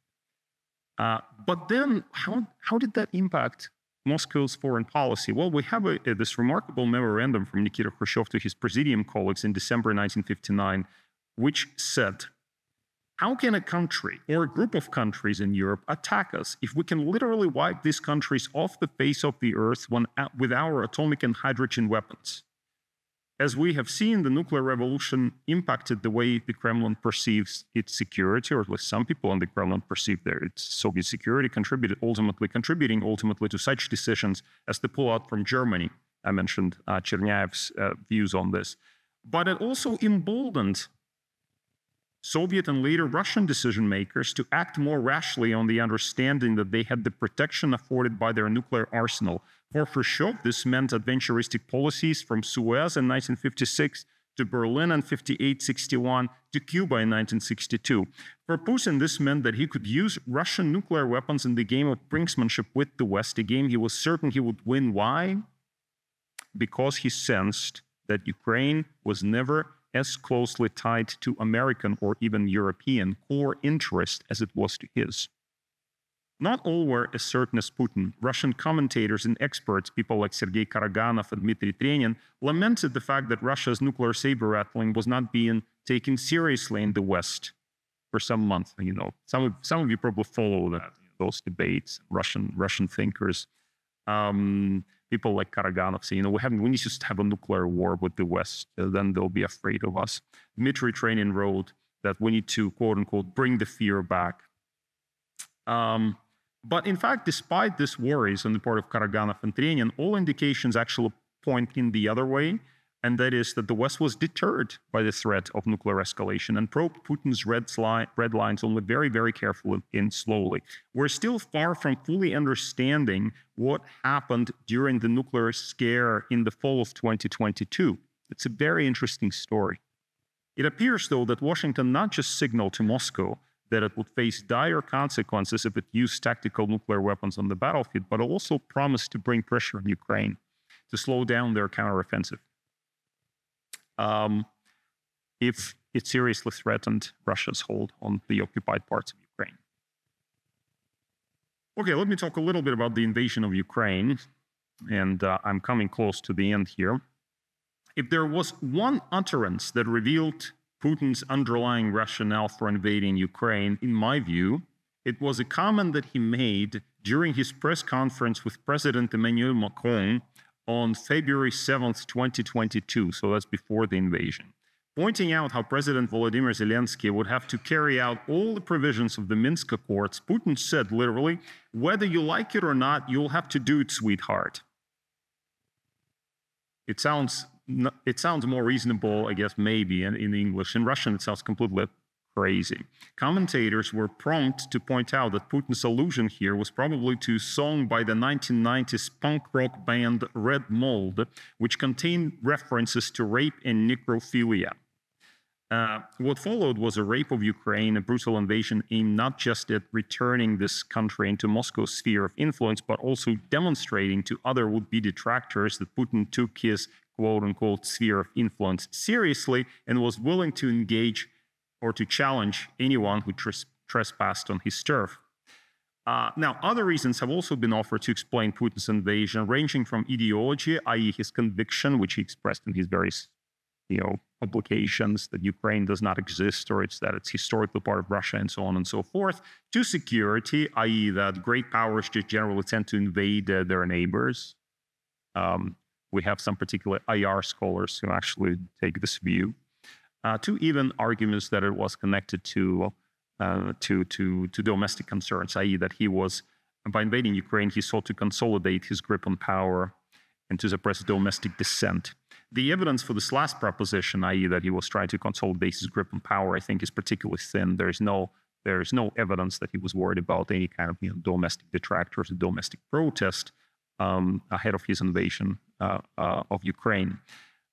[SPEAKER 2] But then how did that impact Moscow's foreign policy? Well, we have this remarkable memorandum from Nikita Khrushchev to his Presidium colleagues in December 1959, which said, "How can a country or a group of countries in Europe attack us if we can literally wipe these countries off the face of the earth with our atomic and hydrogen weapons? As we have seen, the nuclear revolution impacted the way the Kremlin perceives its security, or at least some people in the Kremlin perceive its Soviet security, contributing ultimately to such decisions as the pullout from Germany." I mentioned Chernyaev's views on this. But it also emboldened Soviet and later Russian decision makers to act more rashly on the understanding that they had the protection afforded by their nuclear arsenal. For Khrushchev, this meant adventuristic policies from Suez in 1956 to Berlin in 58-61 to Cuba in 1962. For Putin, this meant that he could use Russian nuclear weapons in the game of brinksmanship with the West, a game he was certain he would win. Why? Because he sensed that Ukraine was never as closely tied to American or even European core interest as it was to his. Not all were as certain as Putin. Russian commentators and experts, people like Sergey Karaganov and Dmitry Trenin, lamented the fact that Russia's nuclear saber-rattling was not being taken seriously in the West for some months. Some of you probably follow those debates. Russian thinkers, people like Karaganov say, we need to just have a nuclear war with the West, then they'll be afraid of us. Dmitry Trenin wrote that we need to, quote unquote, bring the fear back. But in fact, despite these worries on the part of Karaganov and Trenin, all indications actually point in the other way, and that is that the West was deterred by the threat of nuclear escalation and probed Putin's red lines only very, very carefully and slowly. We're still far from fully understanding what happened during the nuclear scare in the fall of 2022. It's a very interesting story. It appears, though, that Washington not just signaled to Moscow that it would face dire consequences if it used tactical nuclear weapons on the battlefield, but also promised to bring pressure on Ukraine to slow down their counteroffensive if it seriously threatened Russia's hold on the occupied parts of Ukraine. Okay, let me talk a little bit about the invasion of Ukraine, and I'm coming close to the end here. If there was one utterance that revealed Putin's underlying rationale for invading Ukraine, in my view, it was a comment that he made during his press conference with President Emmanuel Macron on February 7th, 2022, so that's before the invasion, pointing out how President Vladimir Zelensky would have to carry out all the provisions of the Minsk Accords. Putin said, literally, whether you like it or not, you'll have to do it, sweetheart. It sounds more reasonable, I guess, maybe in English. In Russian, it sounds completely crazy. Commentators were prompt to point out that Putin's allusion here was probably to a song by the 1990s punk rock band Red Mold, which contained references to rape and necrophilia. What followed was a rape of Ukraine, a brutal invasion aimed not just at returning this country into Moscow's sphere of influence, but also demonstrating to other would-be detractors that Putin took his quote-unquote sphere of influence seriously and was willing to engage or to challenge anyone who trespassed on his turf. Now, other reasons have also been offered to explain Putin's invasion, ranging from ideology, i.e. his conviction, which he expressed in his various publications that Ukraine does not exist, or that it's historically part of Russia, and so on and so forth, to security, i.e. that great powers just generally tend to invade their neighbors. We have some particular IR scholars who actually take this view, to even arguments that it was connected to domestic concerns, i.e. that he was, by invading Ukraine, he sought to consolidate his grip on power and to suppress domestic dissent. The evidence for this last proposition, i.e. that he was trying to consolidate his grip on power, I think is particularly thin. There is no evidence that he was worried about any kind of domestic detractors or domestic protest ahead of his invasion of Ukraine.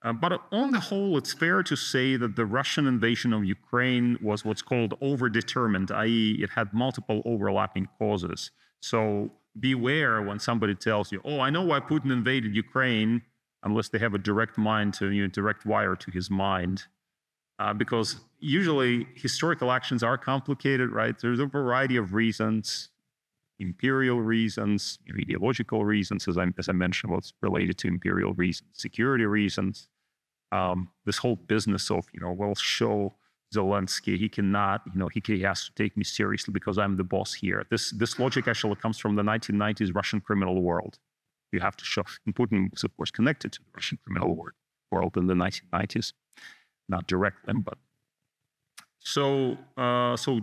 [SPEAKER 2] But on the whole, it's fair to say that the Russian invasion of Ukraine was what's called overdetermined, i.e. it had multiple overlapping causes. So beware when somebody tells you, oh, I know why Putin invaded Ukraine, unless they have a direct direct wire to his mind. Because usually historical actions are complicated, right? There's a variety of reasons, imperial reasons, ideological reasons, as I mentioned, what's related to imperial reasons, security reasons. This whole business of, well, show Zelensky, he cannot, he has to take me seriously because I'm the boss here. This logic actually comes from the 1990s Russian criminal world. You have to show, and Putin was, of course, connected to the Russian criminal world in the 1990s, not directly, but so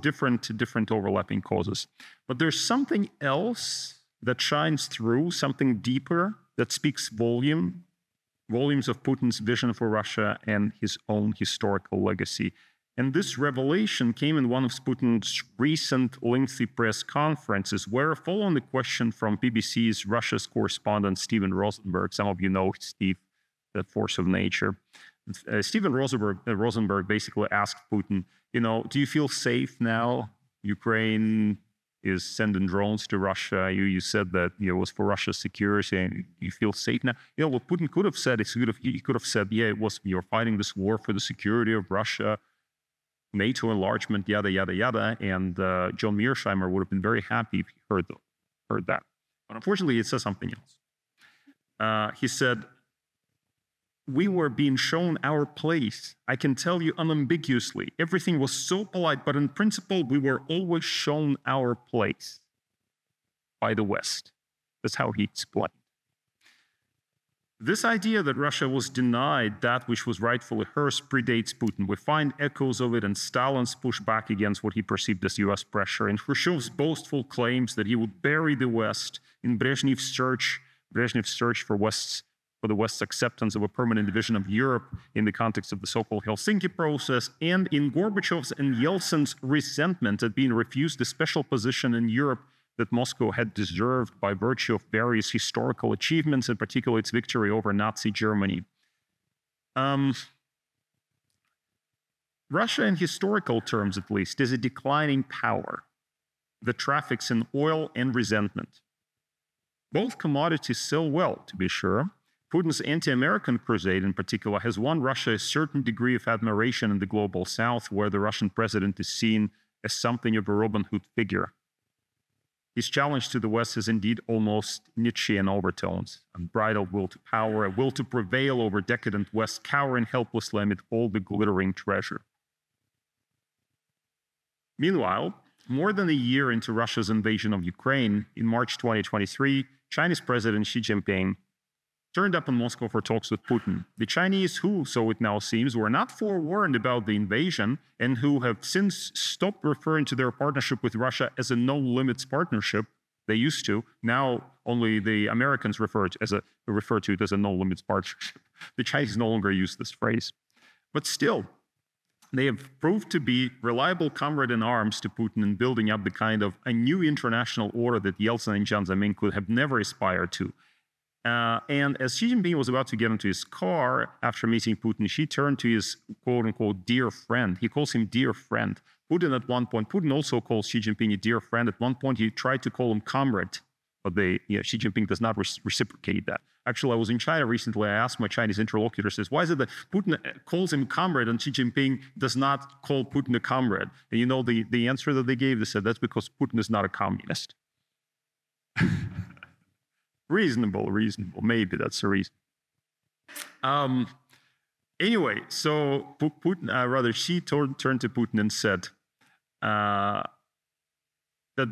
[SPEAKER 2] different overlapping causes. But there's something else that shines through, something deeper that speaks volumes of Putin's vision for Russia and his own historical legacy. And this revelation came in one of Putin's recent lengthy press conferences, where, following the question from BBC's Russia's correspondent Stephen Rosenberg, some of you know Steve, that force of nature, Stephen Rosenberg basically asked Putin, do you feel safe now? Ukraine is sending drones to Russia. You said that it was for Russia's security, and you feel safe now. What Putin could have said is he could have said, yeah, it was, you're fighting this war for the security of Russia, NATO enlargement, yada, yada, yada. And John Mearsheimer would have been very happy if he heard that. But unfortunately, it says something else. He said, we were being shown our place. I can tell you unambiguously. Everything was so polite, but in principle, we were always shown our place by the West. That's how he explained. This idea that Russia was denied that which was rightfully hers predates Putin. We find echoes of it in Stalin's pushback against what he perceived as US pressure, in Khrushchev's boastful claims that he would bury the West, in Brezhnev's search for the West's acceptance of a permanent division of Europe in the context of the so-called Helsinki process, and in Gorbachev's and Yeltsin's resentment at being refused a special position in Europe that Moscow had deserved by virtue of various historical achievements, in particular its victory over Nazi Germany. Russia, in historical terms at least, is a declining power that traffics in oil and resentment. Both commodities sell well, to be sure. Putin's anti-American crusade, in particular, has won Russia a certain degree of admiration in the global south, where the Russian president is seen as something of a Robin Hood figure. His challenge to the West is indeed almost Nietzschean overtones: unbridled will to power, a will to prevail over decadent West, cowering helplessly amid all the glittering treasure. Meanwhile, more than a year into Russia's invasion of Ukraine, in March 2023, Chinese President Xi Jinping turned up in Moscow for talks with Putin. The Chinese, who, so it now seems, were not forewarned about the invasion and who have since stopped referring to their partnership with Russia as a no-limits partnership. They used to. Now only the Americans refer to it as a no-limits partnership. The Chinese no longer use this phrase. But still, they have proved to be reliable comrade in arms to Putin in building up the kind of a new international order that Yeltsin and Jiang Zemin could have never aspired to. And as Xi Jinping was about to get into his car after meeting Putin, Xi turned to his quote-unquote dear friend. He calls him dear friend. Putin also calls Xi Jinping a dear friend. At one point, he tried to call him comrade, but Xi Jinping does not reciprocate that. Actually, I was in China recently. I asked my Chinese interlocutor, why is it that Putin calls him comrade and Xi Jinping does not call Putin a comrade? And you know the answer that they gave? They said, that's because Putin is not a communist. Reasonable. Maybe that's the reason. Anyway, so Xi turned to Putin and said that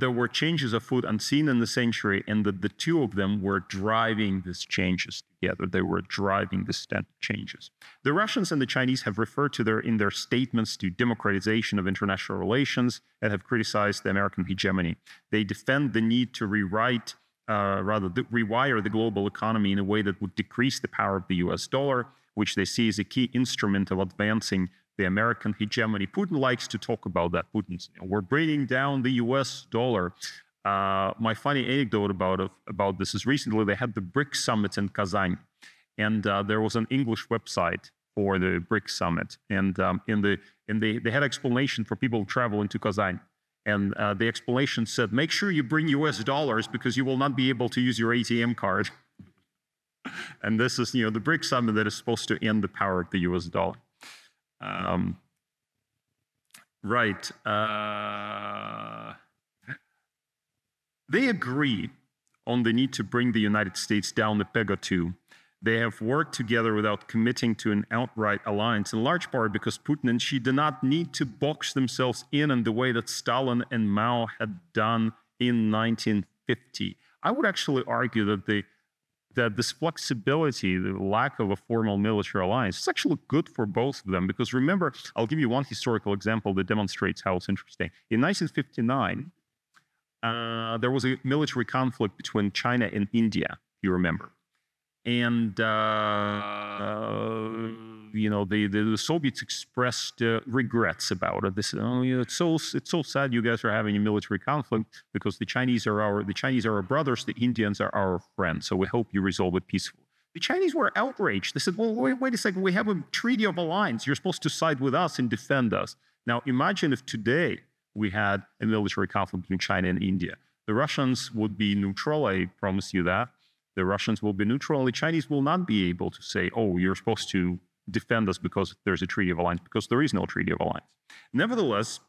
[SPEAKER 2] there were changes afoot unseen in the century, and that the two of them were driving these changes together. They were driving these changes. The Russians and the Chinese have referred to in their statements to democratization of international relations and have criticized the American hegemony. They defend the need to rewire the global economy in a way that would decrease the power of the US dollar, which they see as a key instrument of advancing the American hegemony. Putin likes to talk about that. Putin's, we're bringing down the US dollar. My funny anecdote about this is recently they had the BRICS summit in Kazan, and there was an English website for the BRICS summit, and they had explanation for people traveling to Kazan. And the explanation said, make sure you bring US dollars because you will not be able to use your ATM card. And this is, the BRICS summit that is supposed to end the power of the US dollar. Right. They agree on the need to bring the United States down the peg or two. They have worked together without committing to an outright alliance, in large part because Putin and Xi did not need to box themselves in the way that Stalin and Mao had done in 1950. I would actually argue that this flexibility, the lack of a formal military alliance, is actually good for both of them. Because remember, I'll give you one historical example that demonstrates how it's interesting. In 1959, there was a military conflict between China and India, you remember. And, the Soviets expressed regrets about it. They said, it's so sad you guys are having a military conflict because the Chinese are our brothers, the Indians are our friends. So we hope you resolve it peacefully. The Chinese were outraged. They said, well, wait a second. We have a treaty of alliance. You're supposed to side with us and defend us. Now, imagine if today we had a military conflict between China and India. The Russians would be neutral, I promise you that. The Russians will be neutral. The Chinese will not be able to say, oh, you're supposed to defend us because there's a treaty of alliance, because there is no treaty of alliance. Nevertheless,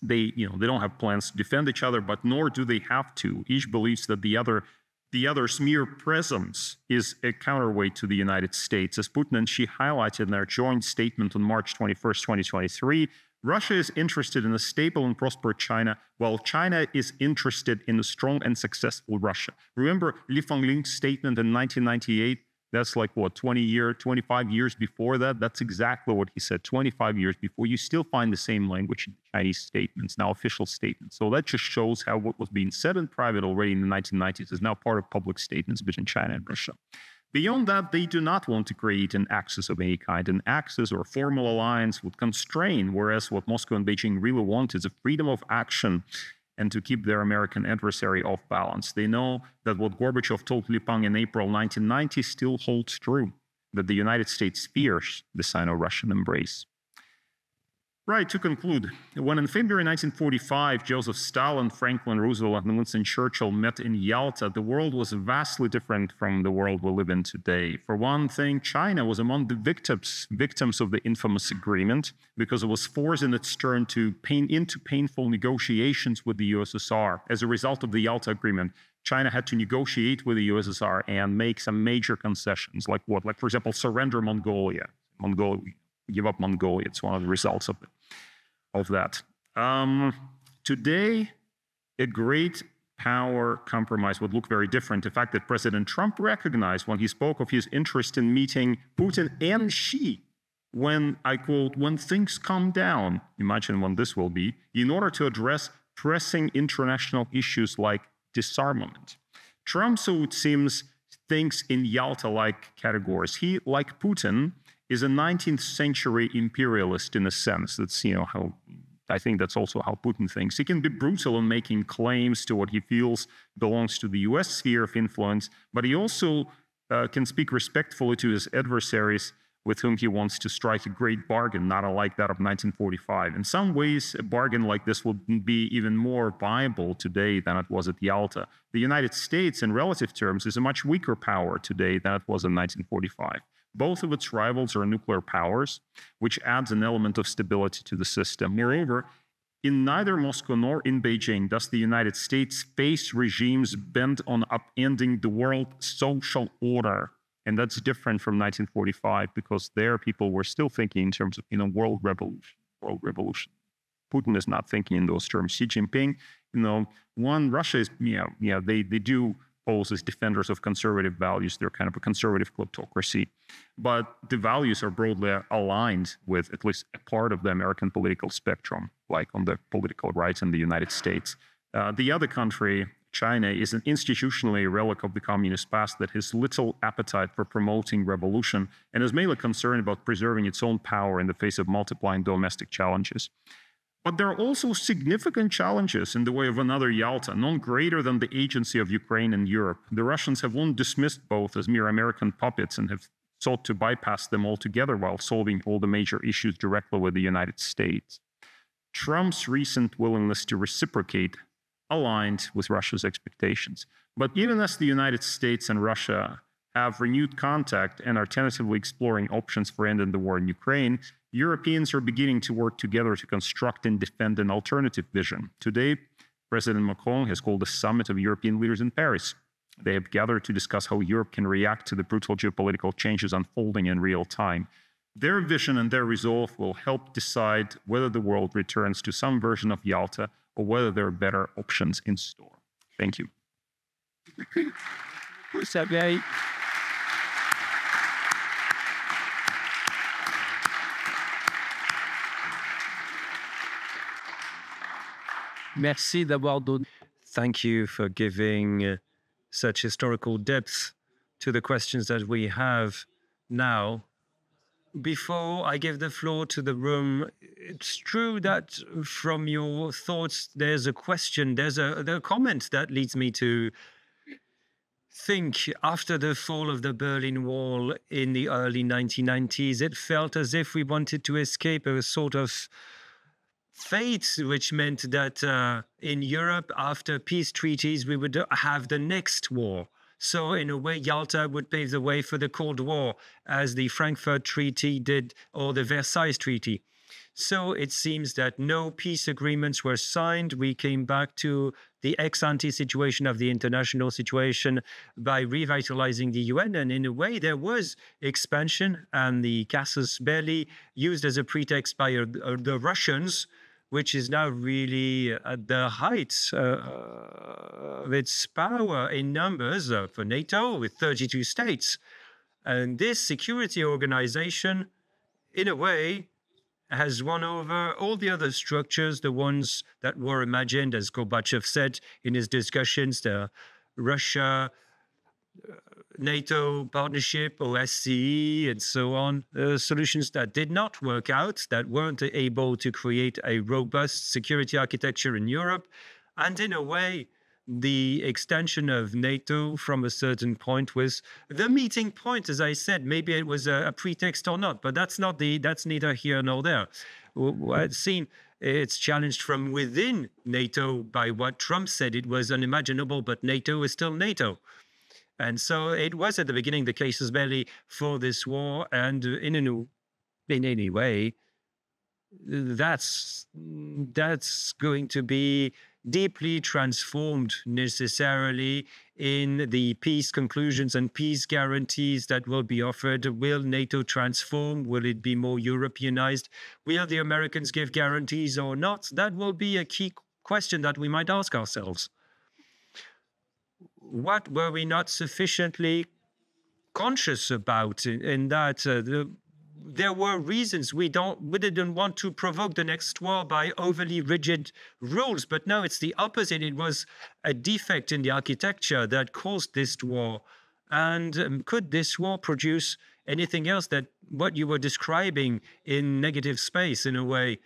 [SPEAKER 2] they don't have plans to defend each other, but nor do they have to. Each believes that the other's mere presence is a counterweight to the United States. As Putin and Xi highlighted in their joint statement on March 21st, 2023, Russia is interested in a stable and prosperous China, while China is interested in a strong and successful Russia. Remember Li Fangling's statement in 1998? That's like, 25 years before that? That's exactly what he said, 25 years before. You still find the same language in the Chinese statements, now official statements. So that just shows how what was being said in private already in the 1990s is now part of public statements between China and Russia. Beyond that, they do not want to create an axis of any kind. An axis or formal alliance would constrain, whereas what Moscow and Beijing really want is a freedom of action and to keep their American adversary off balance. They know that what Gorbachev told Li Peng in April 1990 still holds true, that the United States fears the Sino-Russian embrace. Right, to conclude, when in February 1945, Joseph Stalin, Franklin Roosevelt, and Winston Churchill met in Yalta, the world was vastly different from the world we live in today. For one thing, China was among the victims of the infamous agreement because it was forced in its turn into painful negotiations with the USSR. As a result of the Yalta Agreement, China had to negotiate with the USSR and make some major concessions, like what? Like, for example, surrender Mongolia. Give up Mongolia. It's one of the results of that. Today, a great power compromise would look very different. The fact that President Trump recognized when he spoke of his interest in meeting Putin and Xi, when, I quote, when things calm down, imagine when this will be, in order to address pressing international issues like disarmament. Trump, so it seems, thinks in Yalta-like categories. He, like Putin, is a 19th century imperialist in a sense. That's, how I think that's also how Putin thinks. He can be brutal in making claims to what he feels belongs to the US sphere of influence, but he also can speak respectfully to his adversaries with whom he wants to strike a great bargain, not unlike that of 1945. In some ways, a bargain like this would be even more viable today than it was at Yalta. The United States, in relative terms, is a much weaker power today than it was in 1945. Both of its rivals are nuclear powers, which adds an element of stability to the system. Moreover, in neither Moscow nor in Beijing does the United States face regimes bent on upending the world social order. And that's different from 1945 because there people were still thinking in terms of, world revolution. Putin is not thinking in those terms. Xi Jinping, Russia is, they do pose as defenders of conservative values. They're kind of a conservative kleptocracy. But the values are broadly aligned with at least a part of the American political spectrum, like on the political right in the United States. The other country, China, is an institutionally a relic of the communist past that has little appetite for promoting revolution and is mainly concerned about preserving its own power in the face of multiplying domestic challenges. But there are also significant challenges in the way of another Yalta, none greater than the agency of Ukraine and Europe. The Russians have long dismissed both as mere American puppets and have sought to bypass them altogether while solving all the major issues directly with the United States. Trump's recent willingness to reciprocate aligned with Russia's expectations. But even as the United States and Russia have renewed contact and are tentatively exploring options for ending the war in Ukraine, Europeans are beginning to work together to construct and defend an alternative vision. Today, President Macron has called a summit of European leaders in Paris. They have gathered to discuss how Europe can react to the brutal geopolitical changes unfolding in real time. Their vision and their resolve will help decide whether the world returns to some version of Yalta or whether there are better options in store. Thank you.
[SPEAKER 3] Sergey. Merci d'avoir donné.
[SPEAKER 1] Thank you for giving such historical depth to the questions that we have now. Before I give the floor to the room, it's true that from your thoughts, there's a question, there's a comment that leads me to think after the fall of the Berlin Wall in the early 1990s, it felt as if we wanted to escape a sort of fate, which meant that in Europe, after peace treaties, we would have the next war. So in a way, Yalta would pave the way for the Cold War, as the Frankfurt Treaty did, or the Versailles Treaty. So it seems that no peace agreements were signed. We came back to the ex-ante situation of the international situation by revitalizing the UN. And in a way, there was expansion, and the casus belli used as a pretext by the Russians, which is now really at the height of its power in numbers for NATO, with 32 states. And this security organization, in a way, has won over all the other structures, the ones that were imagined, as Gorbachev said in his discussions, the Russia, NATO partnership, OSCE, and so on, solutions that did not work out, that weren't able to create a robust security architecture in Europe. And in a way, the extension of NATO from a certain point was the meeting point, as I said. Maybe it was a pretext or not, but that's neither here nor there. seen it's challenged from within NATO by what Trump said it was unimaginable, but NATO is still NATO. And so it was at the beginning the casus belli for this war, and in any way, that's going to be deeply transformed necessarily in the peace conclusions and peace guarantees that will be offered. Will NATO transform? Will it be more Europeanized? Will the Americans give guarantees or not? That will be a key question that we might ask ourselves. What were we not sufficiently conscious about in that there were reasons we didn't want to provoke the next war by overly rigid rules, but no, it's the opposite. It was a defect in the architecture that caused this war. And could this war produce anything else that what you were describing in negative space in a way?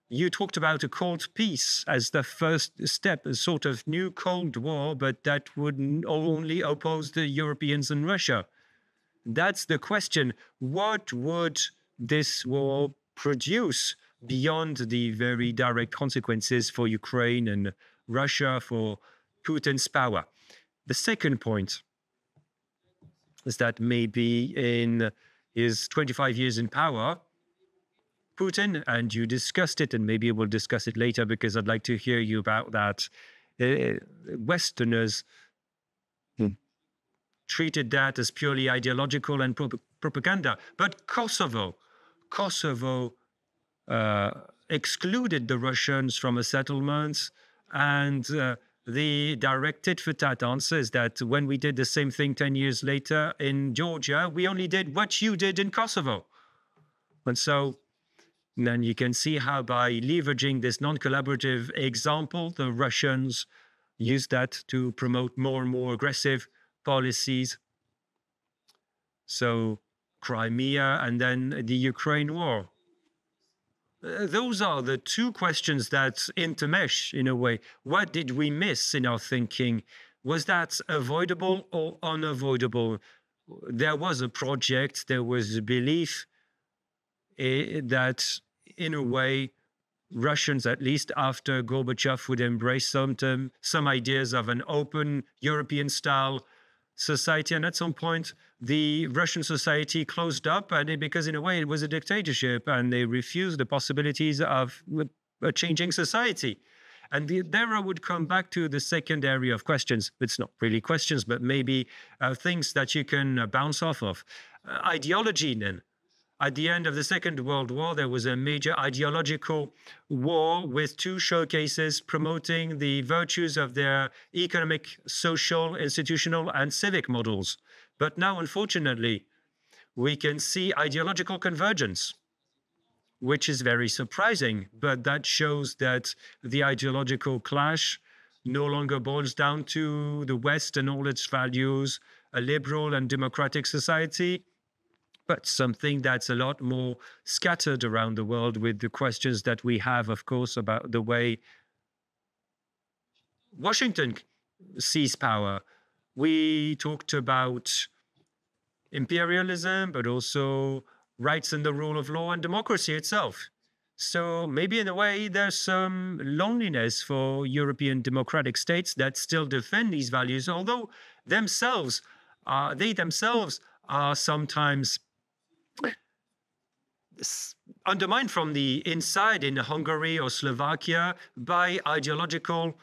[SPEAKER 1] You talked about a cold peace as the first step, a sort of new Cold War, but that would only oppose the Europeans and Russia. That's the question. What would this war produce beyond the very direct consequences for Ukraine and Russia, for Putin's power? The second point is that maybe in his 25 years in power, Putin, and you discussed it, and maybe we'll discuss it later because I'd like to hear you about that, Westerners treated that as purely ideological and propaganda. But Kosovo excluded the Russians from a settlement, and the direct tit-for-tat answer is that when we did the same thing 10 years later in Georgia, we only did what you did in Kosovo. And so then you can see how by leveraging this non-collaborative example, the Russians used that to promote more and more aggressive policies. So Crimea and then the Ukraine war. Those are the two questions that intermesh in a way. What did we miss in our thinking? Was that avoidable or unavoidable? There was a project, there was a belief that in a way Russians, at least after Gorbachev, would embrace some ideas of an open European-style society. And at some point, the Russian society closed up, and because in a way it was a dictatorship, and they refused the possibilities of a changing society. And there I would come back to the second area of questions. It's not really questions, but maybe things that you can bounce off of. Ideology then. At the end of the Second World War, there was a major ideological war with two showcases promoting the virtues of their economic, social, institutional, and civic models. But now, unfortunately, we can see ideological convergence, which is very surprising. But that shows that the ideological clash no longer boils down to the West and all its values, a liberal and democratic society, but something that's a lot more scattered around the world with the questions that we have, of course, about the way Washington sees power. We talked about imperialism, but also rights and the rule of law and democracy itself. So maybe in a way there's some loneliness for European democratic states that still defend these values, although they themselves are sometimes undermined from the inside in Hungary or Slovakia by ideological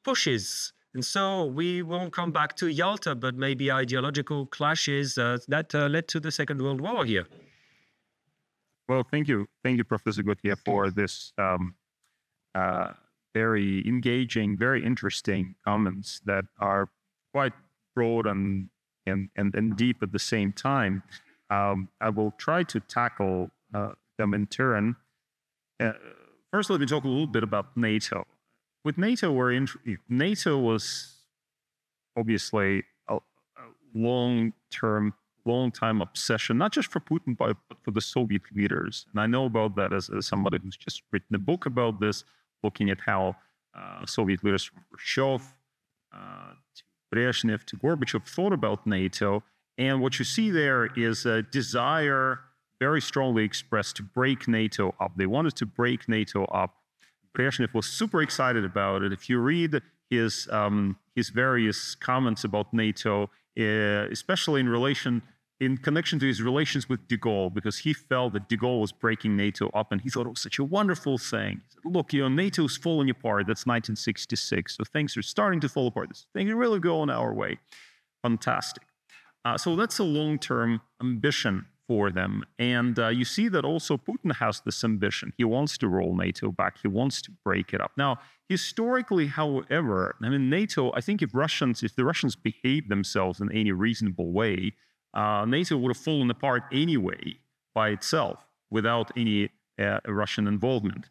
[SPEAKER 1] pushes. And so we won't come back to Yalta, but maybe ideological clashes that led to the Second World War here.
[SPEAKER 2] Well, thank you, Professor Gautier, for this very engaging, very interesting comments that are quite broad and deep at the same time. I will try to tackle them in turn. First, let me talk a little bit about NATO. With NATO, NATO was obviously a long-time obsession, not just for Putin, but for the Soviet leaders. And I know about that as somebody who's just written a book about this, looking at how Soviet leaders from Khrushchev to Brezhnev to Gorbachev thought about NATO. And what you see there is a desire very strongly expressed to break NATO up. They wanted to break NATO up. Brezhnev was super excited about it. If you read his various comments about NATO, especially in connection to his relations with de Gaulle, because he felt that de Gaulle was breaking NATO up, and he thought it was such a wonderful thing. He said, look, NATO's falling apart. That's 1966. So things are starting to fall apart. Things are really going our way. Fantastic. So that's a long-term ambition for them. And you see that also Putin has this ambition. He wants to roll NATO back. He wants to break it up. Now, historically, however, I mean, NATO, I think if the Russians behaved themselves in any reasonable way, NATO would have fallen apart anyway by itself without any Russian involvement.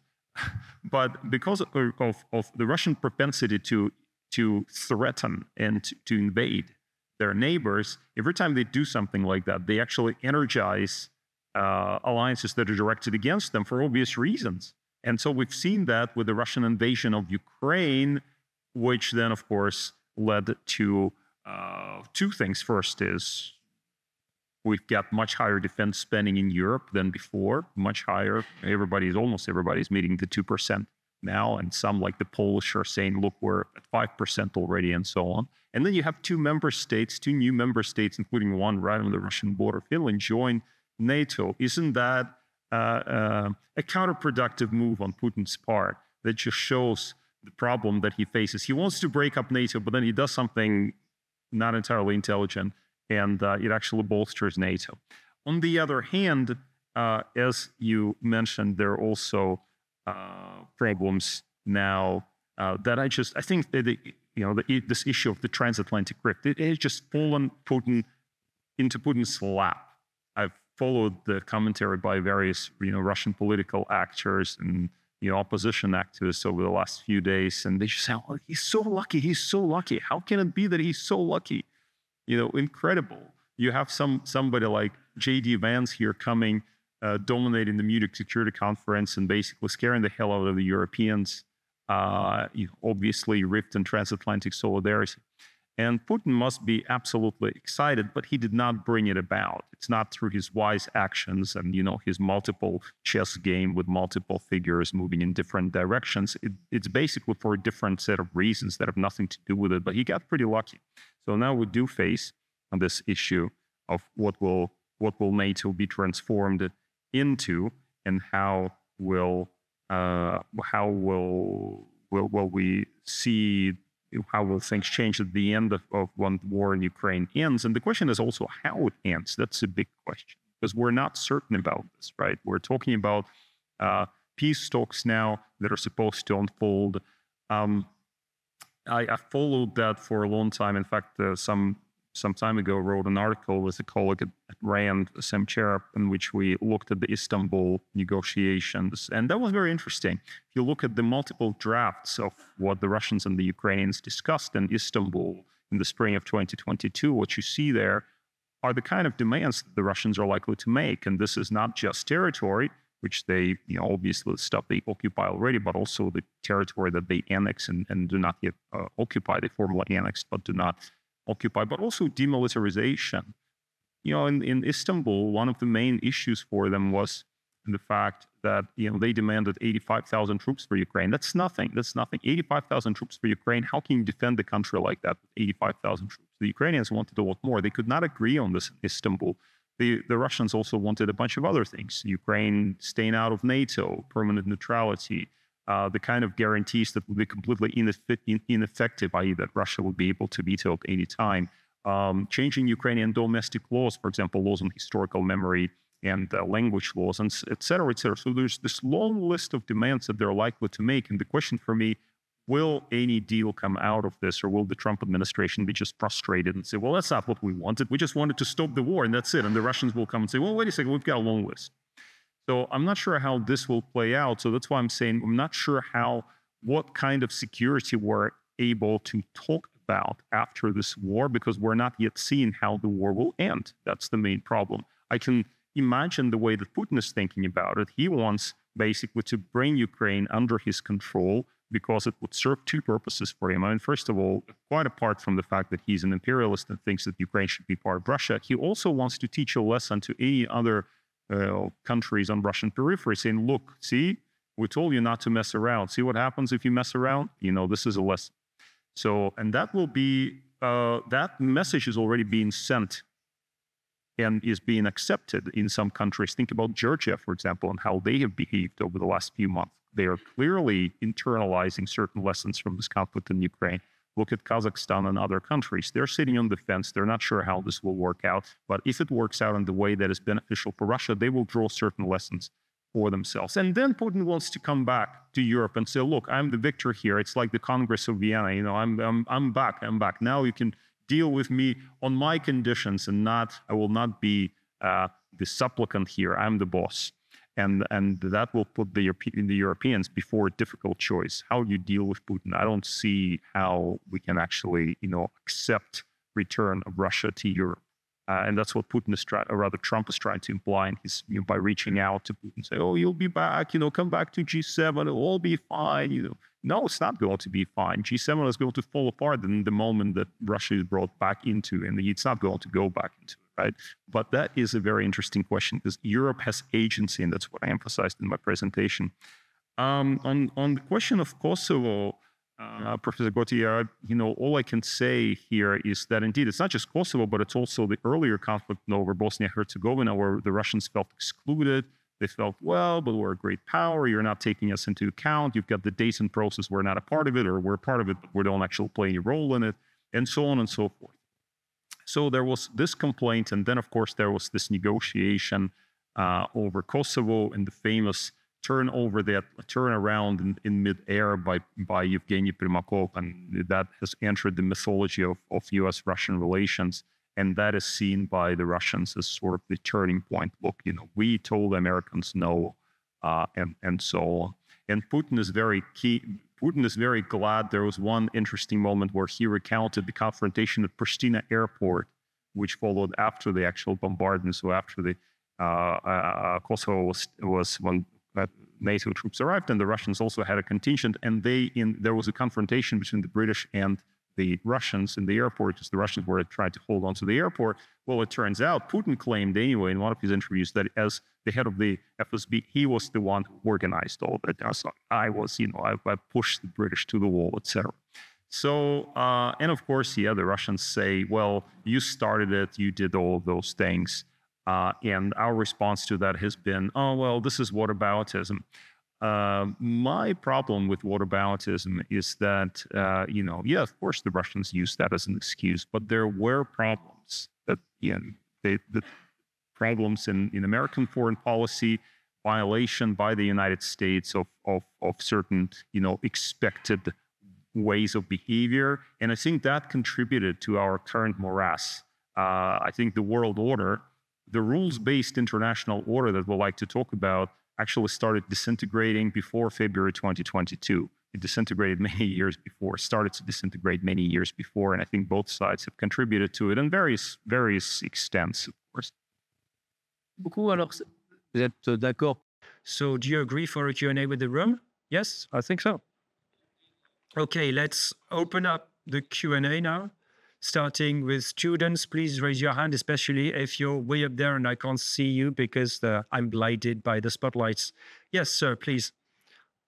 [SPEAKER 2] But because of the Russian propensity to threaten and to invade their neighbors, every time they do something like that, they actually energize alliances that are directed against them for obvious reasons. And so we've seen that with the Russian invasion of Ukraine, which then, of course, led to two things. First is we've got much higher defense spending in Europe than before, much higher. Almost everybody's meeting the 2% now, and some, like the Polish, are saying, look, we're at 5% already, and so on. And then you have two new member states, including one right on the Russian border, Finland, join NATO. Isn't that a counterproductive move on Putin's part that just shows the problem that he faces? He wants to break up NATO, but then he does something not entirely intelligent, and it actually bolsters NATO. On the other hand, as you mentioned, there are also problems now that I think that this issue of the transatlantic rift, it has just fallen into Putin's lap. I've followed the commentary by various Russian political actors and opposition activists over the last few days, and they just say, "Oh, he's so lucky. How can it be that he's so lucky?" Incredible. You have somebody like J.D. Vance here coming, dominating the Munich Security Conference and basically scaring the hell out of the Europeans. Obviously, rift and transatlantic solidarity. And Putin must be absolutely excited, but he did not bring it about. It's not through his wise actions and, his multiple chess game with multiple figures moving in different directions. It's basically for a different set of reasons that have nothing to do with it, but he got pretty lucky. So now we do face this issue of what will NATO be transformed into, and how will we see, how will things change at the end of when the war in Ukraine ends? And the question is also how it ends. That's a big question, because we're not certain about this, right? We're talking about peace talks now that are supposed to unfold. I followed that for a long time. In fact, some time ago, wrote an article with a colleague at RAND, Sam Cherub, in which we looked at the Istanbul negotiations. And that was very interesting. If you look at the multiple drafts of what the Russians and the Ukrainians discussed in Istanbul in the spring of 2022, what you see there are the kind of demands that the Russians are likely to make. And this is not just territory, which they, obviously stuff they occupy already, but also the territory that they annex and do not yet occupy. They formally annexed, but do not occupy, but also demilitarization. In Istanbul, one of the main issues for them was the fact that, they demanded 85,000 troops for Ukraine. That's nothing. 85,000 troops for Ukraine. How can you defend the country like that with 85,000 troops? The Ukrainians wanted a lot more. They could not agree on this in Istanbul. The Russians also wanted a bunch of other things. Ukraine staying out of NATO, permanent neutrality, the kind of guarantees that would be completely ineffective, i.e. that Russia would be able to veto at any time. Changing Ukrainian domestic laws, for example, laws on historical memory and language laws, and et cetera, et cetera. So there's this long list of demands that they're likely to make. And the question for me, will any deal come out of this, or will the Trump administration be just frustrated and say, well, that's not what we wanted. We just wanted to stop the war, and that's it. And the Russians will come and say, well, wait a second, we've got a long list. So I'm not sure how this will play out. So that's why I'm saying I'm not sure what kind of security we're able to talk about after this war, because we're not yet seeing how the war will end. That's the main problem. I can imagine the way that Putin is thinking about it. He wants basically to bring Ukraine under his control, because it would serve two purposes for him. I mean, first of all, quite apart from the fact that he's an imperialist and thinks that Ukraine should be part of Russia, he also wants to teach a lesson to any other countries on Russian periphery, saying, look, see, we told you not to mess around. See what happens if you mess around? This is a lesson. So, and that will be, that message is already being sent and is being accepted in some countries. Think about Georgia, for example, and how they have behaved over the last few months. They are clearly internalizing certain lessons from this conflict in Ukraine. Look at Kazakhstan and other countries. They're sitting on the fence. They're not sure how this will work out. But if it works out in the way that is beneficial for Russia, they will draw certain lessons for themselves. And then Putin wants to come back to Europe and say, look, I'm the victor here. It's like the Congress of Vienna. I'm back. Now you can deal with me on my conditions and I will not be the supplicant here. I'm the boss. And that will put the Europeans before a difficult choice. How do you deal with Putin? I don't see how we can actually, accept return of Russia to Europe. And that's what Putin is trying, or rather Trump is trying to imply in his, by reaching out to Putin, say, oh, you'll be back, come back to G7, it'll all be fine, No, it's not going to be fine. G7 is going to fall apart in the moment that Russia is brought back into, and it's not going to go back into it, right? But that is a very interesting question, because Europe has agency, and that's what I emphasized in my presentation. On the question of Kosovo, Professor Gautier, all I can say here is that indeed it's not just Kosovo, but it's also the earlier conflict over Bosnia-Herzegovina, where the Russians felt excluded. They felt, well, but we're a great power. You're not taking us into account. You've got the Dayton process. We're not a part of it, or we're part of it, but we don't actually play any role in it, and so on and so forth. So there was this complaint, and then, of course, there was this negotiation over Kosovo and the famous turnaround in midair by Yevgeny Primakov, and that has entered the mythology of U.S.-Russian relations, and that is seen by the Russians as sort of the turning point. Look, we told Americans no, and so on. And Putin is very key. Putin is very glad. There was one interesting moment where he recounted the confrontation at Pristina airport, which followed after the actual bombardment. So after the Kosovo was when NATO troops arrived, and the Russians also had a contingent, and there was a confrontation between the British and the Russians in the airport, because the Russians were trying to hold on to the airport. Well, it turns out Putin claimed anyway in one of his interviews that as the head of the FSB, he was the one who organized all of it. So I pushed the British to the wall, etc. So, and of course, the Russians say, well, you started it, you did all of those things. And our response to that has been, oh, well, this is whataboutism. My problem with whataboutism is that, of course, the Russians use that as an excuse, but there were problems that, the problems in American foreign policy, violation by the United States of certain, expected ways of behavior. And I think that contributed to our current morass. I think the world order, the rules-based international order that we'd like to talk about, actually started disintegrating before February 2022. It disintegrated many years before, started to disintegrate many years before, and I think both sides have contributed to it in various extents, of course.
[SPEAKER 3] Beaucoup, alors, vous êtes d'accord?
[SPEAKER 1] So do you agree for a Q&A with the room? Yes, I think so. Okay, let's open up the Q&A now. Starting with students, please raise your hand, especially if you're way up there and I can't see you because I'm blinded by the spotlights. Yes, sir, please.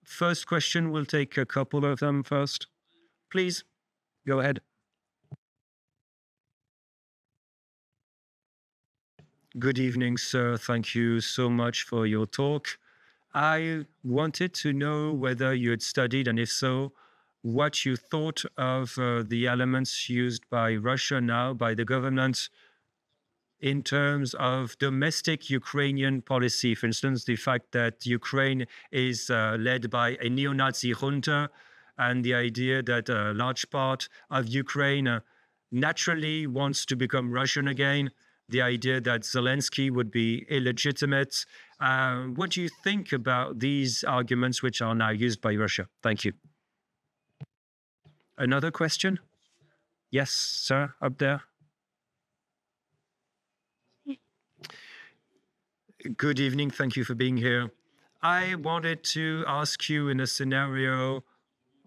[SPEAKER 1] First question, we'll take a couple of them first. Please, go ahead. Good evening, sir. Thank you so much for your talk. I wanted to know whether you had studied, and if so, what you thought of the elements used by Russia now, by the government, in terms of domestic Ukrainian policy. For instance, the fact that Ukraine is led by a neo-Nazi junta, and the idea that a large part of Ukraine naturally wants to become Russian again, the idea that Zelensky would be illegitimate. What do you think about these arguments which are now used by Russia? Thank you. Another question? Yes, sir, up there. Good evening. Thank you for being here. I wanted to ask you, in a scenario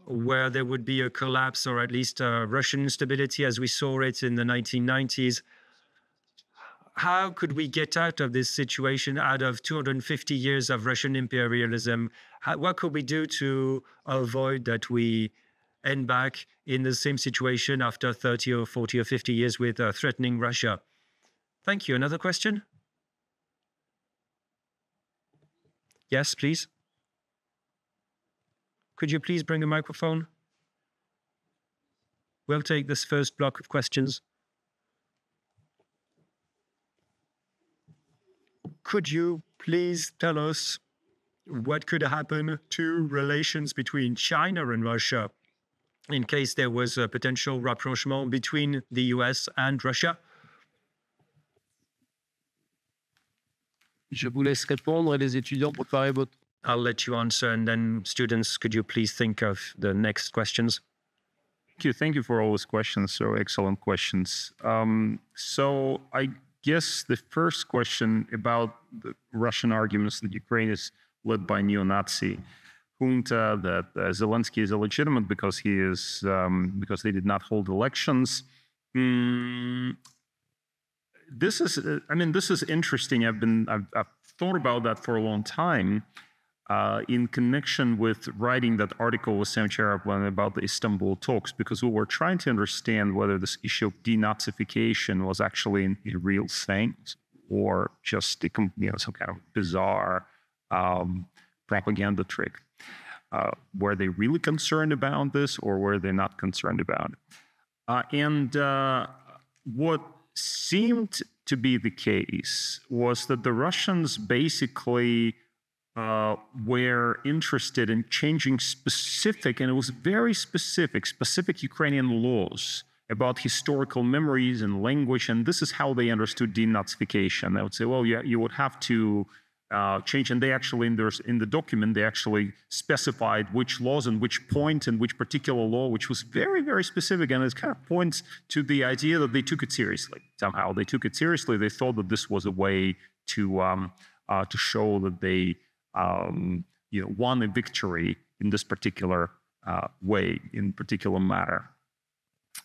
[SPEAKER 1] where there would be a collapse or at least a Russian instability as we saw it in the 1990s, how could we get out of this situation, out of 250 years of Russian imperialism? What could we do to avoid that we end back in the same situation after 30 or 40 or 50 years with threatening Russia? Thank you. Another question? Yes, please. Could you please bring a microphone? We'll take this first block of questions. Could you please tell us what could happen to relations between China and Russia in case there was a potential rapprochement between the US and Russia?
[SPEAKER 3] Je vous laisse répondre et les étudiants préparez votre...
[SPEAKER 1] I'll let you answer, and then students, could you please think of the next questions?
[SPEAKER 2] Thank you for all those questions. So excellent questions. So I guess the first question about the Russian arguments that Ukraine is led by neo-Nazi junta, that Zelensky is illegitimate because he is because they did not hold elections. This is interesting. I've thought about that for a long time. In connection with writing that article with Sam Cherubin about the Istanbul talks, because we were trying to understand whether this issue of denazification was actually a real thing or just some kind of bizarre propaganda trick. Were they really concerned about this, or were they not concerned about it? What seemed to be the case was that the Russians basically were interested in changing specific, and it was very specific Ukrainian laws about historical memories and language, and this is how they understood denazification. They would say, well, yeah, you would have to change, and they actually, in the document, they actually specified which laws and which point and which particular law, which was very, very specific, and it kind of points to the idea that they took it seriously. Somehow they took it seriously. They thought that this was a way to show that they won a victory in this particular way, in particular matter.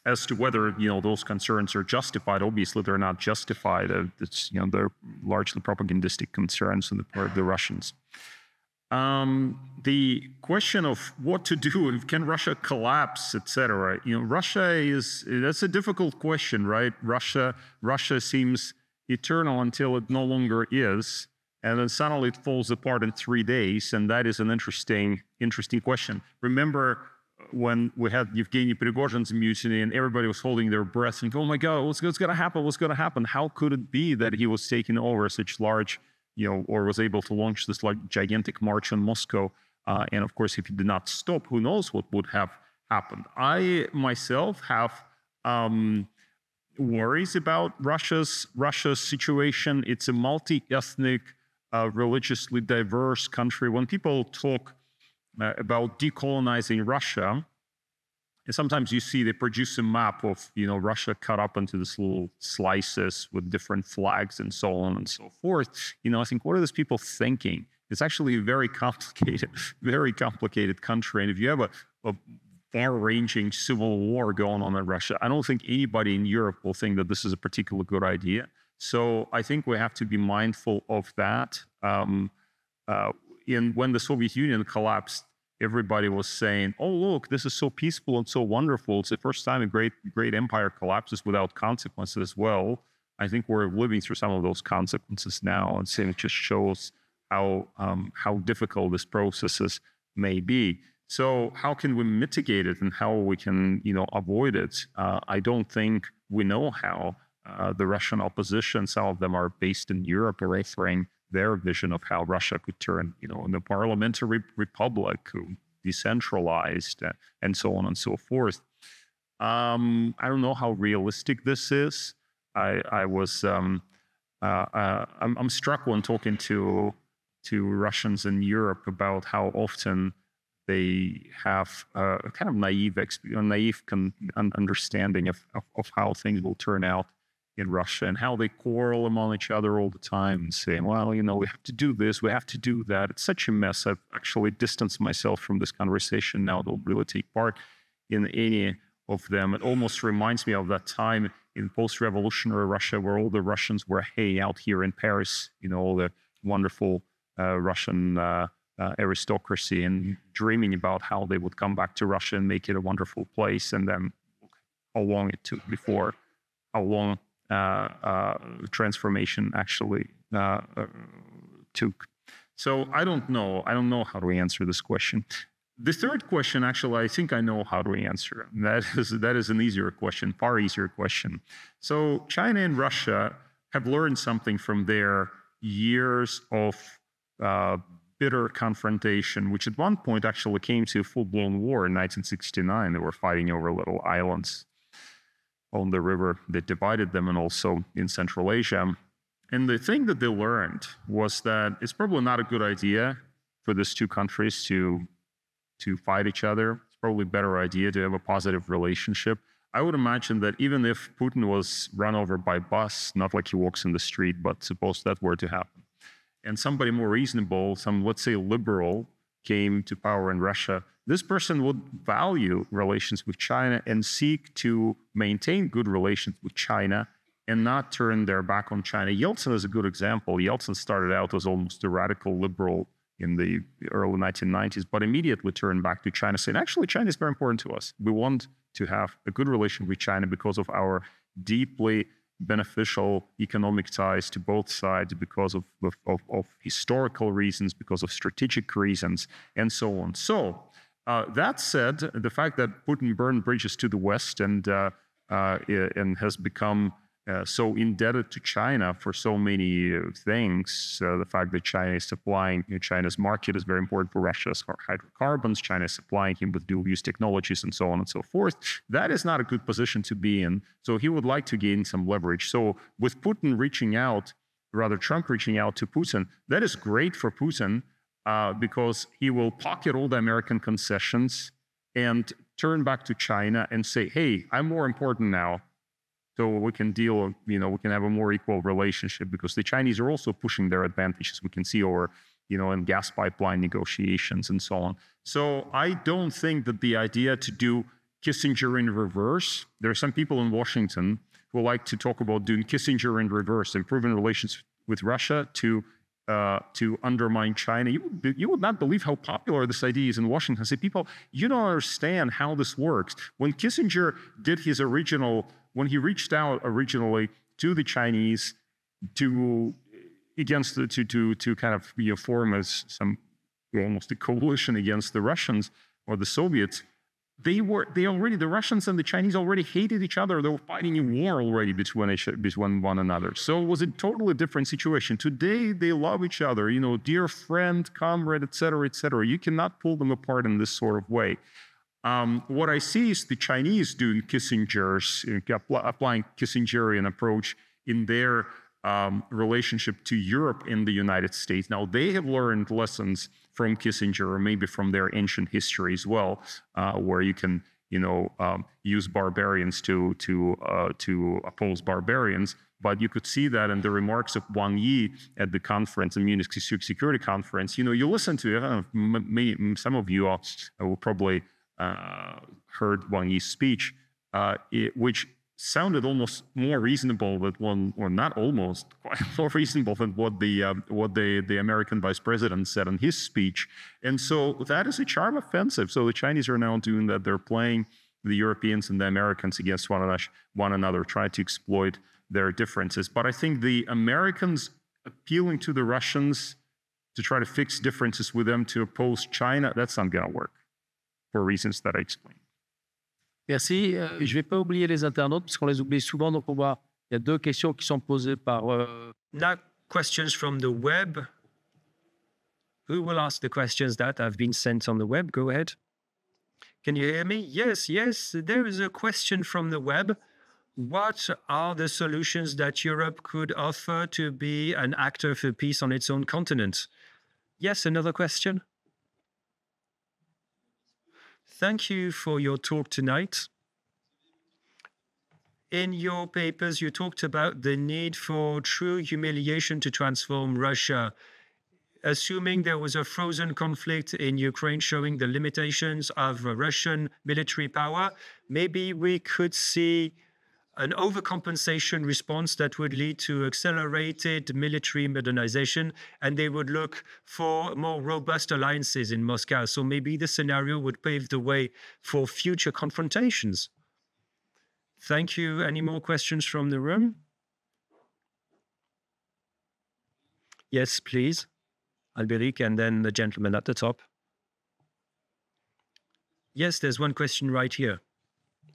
[SPEAKER 2] As to whether those concerns are justified, obviously they're not justified. They're largely propagandistic concerns on the part of the Russians. The question of what to do, can Russia collapse, etc. That's a difficult question, right? Russia seems eternal until it no longer is. And then suddenly it falls apart in 3 days, and that is an interesting question. Remember when we had Yevgeny Prigozhin's mutiny, and everybody was holding their breath and, oh my God, what's going to happen? What's going to happen? How could it be that he was taking over such large, or was able to launch this gigantic march on Moscow? And of course, if he did not stop, who knows what would have happened? I myself have worries about Russia's situation. It's a multi-ethnic, religiously diverse country. When people talk about decolonizing Russia, and sometimes you see they produce a map of Russia cut up into these little slices with different flags and so on and so forth. I think, what are these people thinking? It's actually a very complicated country, and if you have a far-ranging civil war going on in Russia, I don't think anybody in Europe will think that this is a particularly good idea. So I think we have to be mindful of that. When the Soviet Union collapsed, everybody was saying, oh, look, this is so peaceful and so wonderful. It's the first time a great empire collapses without consequences. Well, I think we're living through some of those consequences now, and it just shows how difficult these processes may be. So how can we mitigate it, and how we can avoid it? I don't think we know how. The Russian opposition, some of them are based in Europe, are offering their vision of how Russia could turn, in a parliamentary republic, decentralized, and so on and so forth. I don't know how realistic this is. I'm struck when talking to Russians in Europe about how often they have a kind of naive understanding of how things will turn out in Russia, and how they quarrel among each other all the time and saying, well, we have to do this, we have to do that. It's such a mess. I've actually distanced myself from this conversation now. Don't really take part in any of them. It almost reminds me of that time in post-revolutionary Russia where all the Russians were hanging out here in Paris, all the wonderful Russian aristocracy, and dreaming about how they would come back to Russia and make it a wonderful place. And then how long it took before, how long transformation actually took. So I don't know how to answer this question. The third question, actually, I think I know how to answer. That is an easier question, far easier question. So China and Russia have learned something from their years of bitter confrontation, which at one point actually came to a full-blown war in 1969. They were fighting over little islands on the river that divided them, and also in Central Asia. And the thing that they learned was that it's probably not a good idea for these two countries to fight each other. It's probably a better idea to have a positive relationship. I would imagine that even if Putin was run over by bus, not like he walks in the street, but suppose that were to happen, and somebody more reasonable, some, let's say, liberal, came to power in Russia, this person would value relations with China and seek to maintain good relations with China and not turn their back on China. Yeltsin is a good example. Yeltsin started out as almost a radical liberal in the early 1990s, but immediately turned back to China, saying, actually, China is very important to us. We want to have a good relation with China because of our deeply beneficial economic ties to both sides, because of historical reasons, because of strategic reasons, and so on. So that said, the fact that Putin burned bridges to the West and has become so indebted to China for so many things, the fact that China is supplying, China's market is very important for Russia's hydrocarbons, China is supplying him with dual-use technologies and so on and so forth, that is not a good position to be in. So he would like to gain some leverage. So with Putin reaching out, rather Trump reaching out to Putin, that is great for Putin because he will pocket all the American concessions and turn back to China and say, hey, I'm more important now. So we can deal, we can have a more equal relationship, because the Chinese are also pushing their advantages. We can see over, in gas pipeline negotiations and so on. So I don't think that the idea to do Kissinger in reverse, there are some people in Washington who like to talk about doing Kissinger in reverse, improving relations with Russia to undermine China. You would not believe how popular this idea is in Washington. Say, people, you don't understand how this works. When Kissinger did his when he reached out originally to the Chinese to kind of form as almost a coalition against the Russians or the Soviets, the Russians and the Chinese already hated each other. They were fighting a war already between one another. So it was a totally different situation. Today, they love each other, dear friend, comrade, etc., etc. You cannot pull them apart in this sort of way. What I see is the Chinese doing applying Kissingerian approach in their relationship to Europe and the United States. Now, they have learned lessons from Kissinger, or maybe from their ancient history as well, where you can, use barbarians to oppose barbarians. But you could see that in the remarks of Wang Yi at the conference, the Munich Security Conference. You listen to it. I don't know, some of you will probably heard Wang Yi's speech, which sounded almost more reasonable than quite more reasonable than what the American vice president said in his speech. And so that is a charm offensive. So the Chinese are now doing that. They're playing the Europeans and the Americans against one another, trying to exploit their differences. But I think the Americans appealing to the Russians to try to fix differences with them to oppose China, that's not going to work, for reasons that I explained.
[SPEAKER 3] Merci. Je ne vais pas oublier les internautes, parce qu'on les oublie souvent. Donc, il y a deux questions qui sont posées par...
[SPEAKER 1] Now, questions from the web. Who will ask the questions that have been sent on the web? Go ahead. Can you hear me? Yes. There is a question from the web. What are the solutions that Europe could offer to be an actor for peace on its own continent? Yes, another question. Thank you for your talk tonight. In your papers, you talked about the need for true humiliation to transform Russia. assuming there was a frozen conflict in Ukraine showing the limitations of Russian military power, maybe we could see an overcompensation response that would lead to accelerated military modernization, and they would look for more robust alliances in Moscow. So maybe the scenario would pave the way for future confrontations. Thank you. Any more questions from the room? Yes, please. Alberic, and then the gentleman at the top. Yes, there's one question right here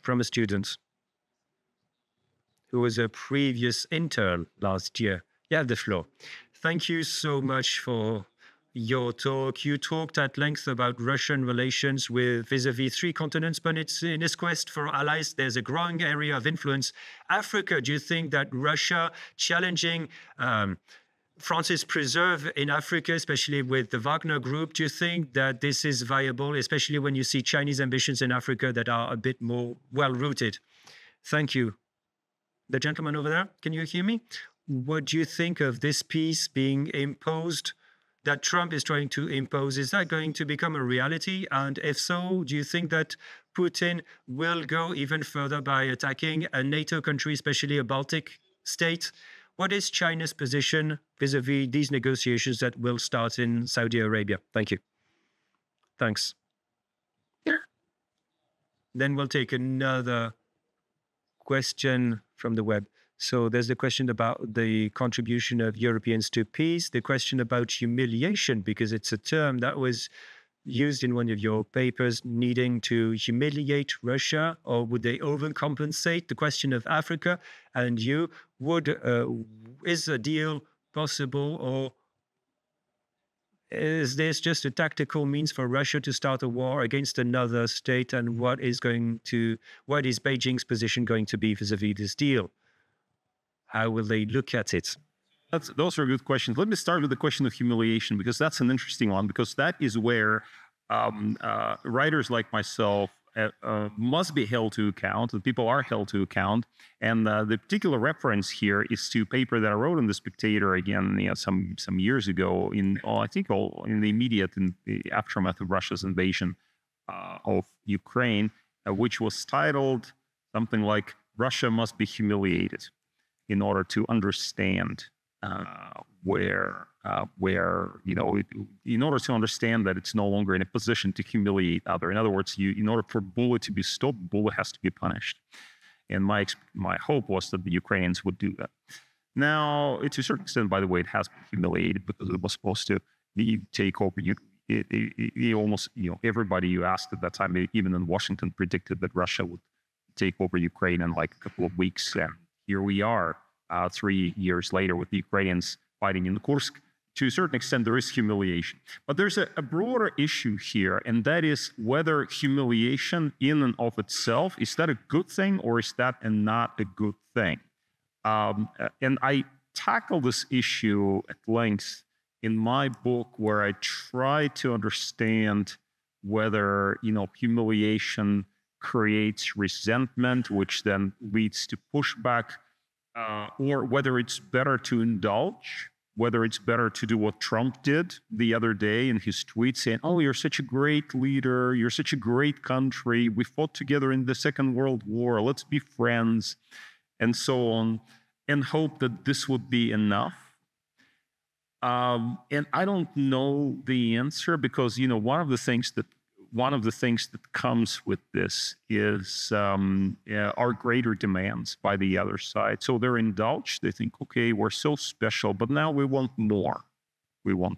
[SPEAKER 1] from a student who was a previous intern last year. You have the floor. Thank you so much for your talk. You talked at length about Russian relations with vis-a-vis three continents, but it's in its quest for allies, there's a growing area of influence. Africa, do you think that Russia challenging France's preserve in Africa, especially with the Wagner Group, do you think that this is viable, especially when you see Chinese ambitions in Africa that are a bit more well-rooted? Thank you. The gentleman over there, can you hear me? What do you think of this peace being imposed, that Trump is trying to impose? Is that going to become a reality? And if so, do you think that Putin will go even further by attacking a NATO country, especially a Baltic state? What is China's position vis-a-vis these negotiations that will start in Saudi Arabia? Thank you. Thanks. Then we'll take another question from the web. So there's the question about the contribution of Europeans to peace, the question about humiliation, because it's a term that was used in one of your papers, needing to humiliate Russia, or would they overcompensate? The question of Africa, and you, is a deal possible, or is this just a tactical means for Russia to start a war against another state? And what is Beijing's position going to be vis-a-vis this deal? How will they look at it?
[SPEAKER 2] Those are good questions. Let me start with the question of humiliation, because that's an interesting one, because that is where writers like myself must be held to account, and people are held to account. And the particular reference here is to a paper that I wrote in The Spectator, again, some years ago, in the immediate aftermath of Russia's invasion of Ukraine, which was titled something like "Russia Must Be Humiliated in order to understand in order to understand that it's no longer in a position to humiliate other. In other words, in order for bully to be stopped, bully has to be punished. And my hope was that the Ukrainians would do that. Now, to a certain extent, by the way, it has been humiliated, because it was supposed to take over. Almost, everybody you asked at that time, even in Washington, predicted that Russia would take over Ukraine in like a couple of weeks. And here we are, 3 years later, with the Ukrainians fighting in Kursk. To a certain extent, there is humiliation. But there's a broader issue here, and that is whether humiliation in and of itself, is that a good thing, or is that not a good thing? And I tackle this issue at length in my book, where I try to understand whether, humiliation creates resentment, which then leads to pushback, or whether it's better to indulge, whether it's better to do what Trump did the other day in his tweet, saying, "Oh, you're such a great leader, you're such a great country, we fought together in the Second World War, let's be friends," and so on, and hope that this would be enough. And I don't know the answer, because, one of the things that comes with this is are greater demands by the other side. So they're indulged. They think, okay, we're so special, but now we want more. We want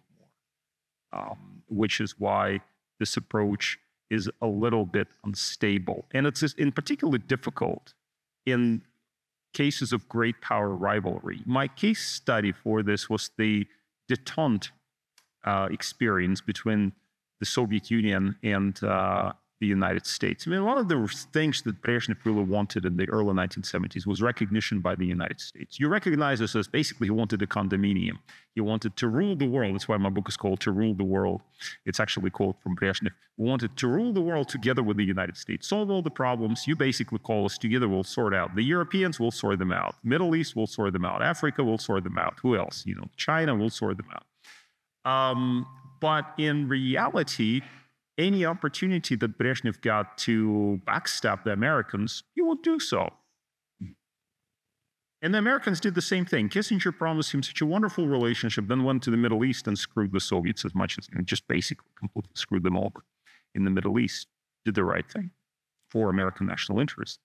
[SPEAKER 2] more, which is why this approach is a little bit unstable. And it's in particular difficult in cases of great power rivalry. My case study for this was the détente experience between the Soviet Union and the United States. I mean, one of the things that Brezhnev really wanted in the early 1970s was recognition by the United States. You recognize this as basically he wanted a condominium. He wanted to rule the world. That's why my book is called To Rule the World. It's actually called from Brezhnev. We wanted to rule the world together with the United States. Solve all the problems. You basically call us together. We'll sort out. The Europeans will sort them out. Middle East will sort them out. Africa will sort them out. Who else? China will sort them out. But in reality, any opportunity that Brezhnev got to backstab the Americans, he would do so. And the Americans did the same thing. Kissinger promised him such a wonderful relationship, then went to the Middle East and screwed the Soviets as much as, just basically completely screwed them over in the Middle East. Did the right thing for American national interests.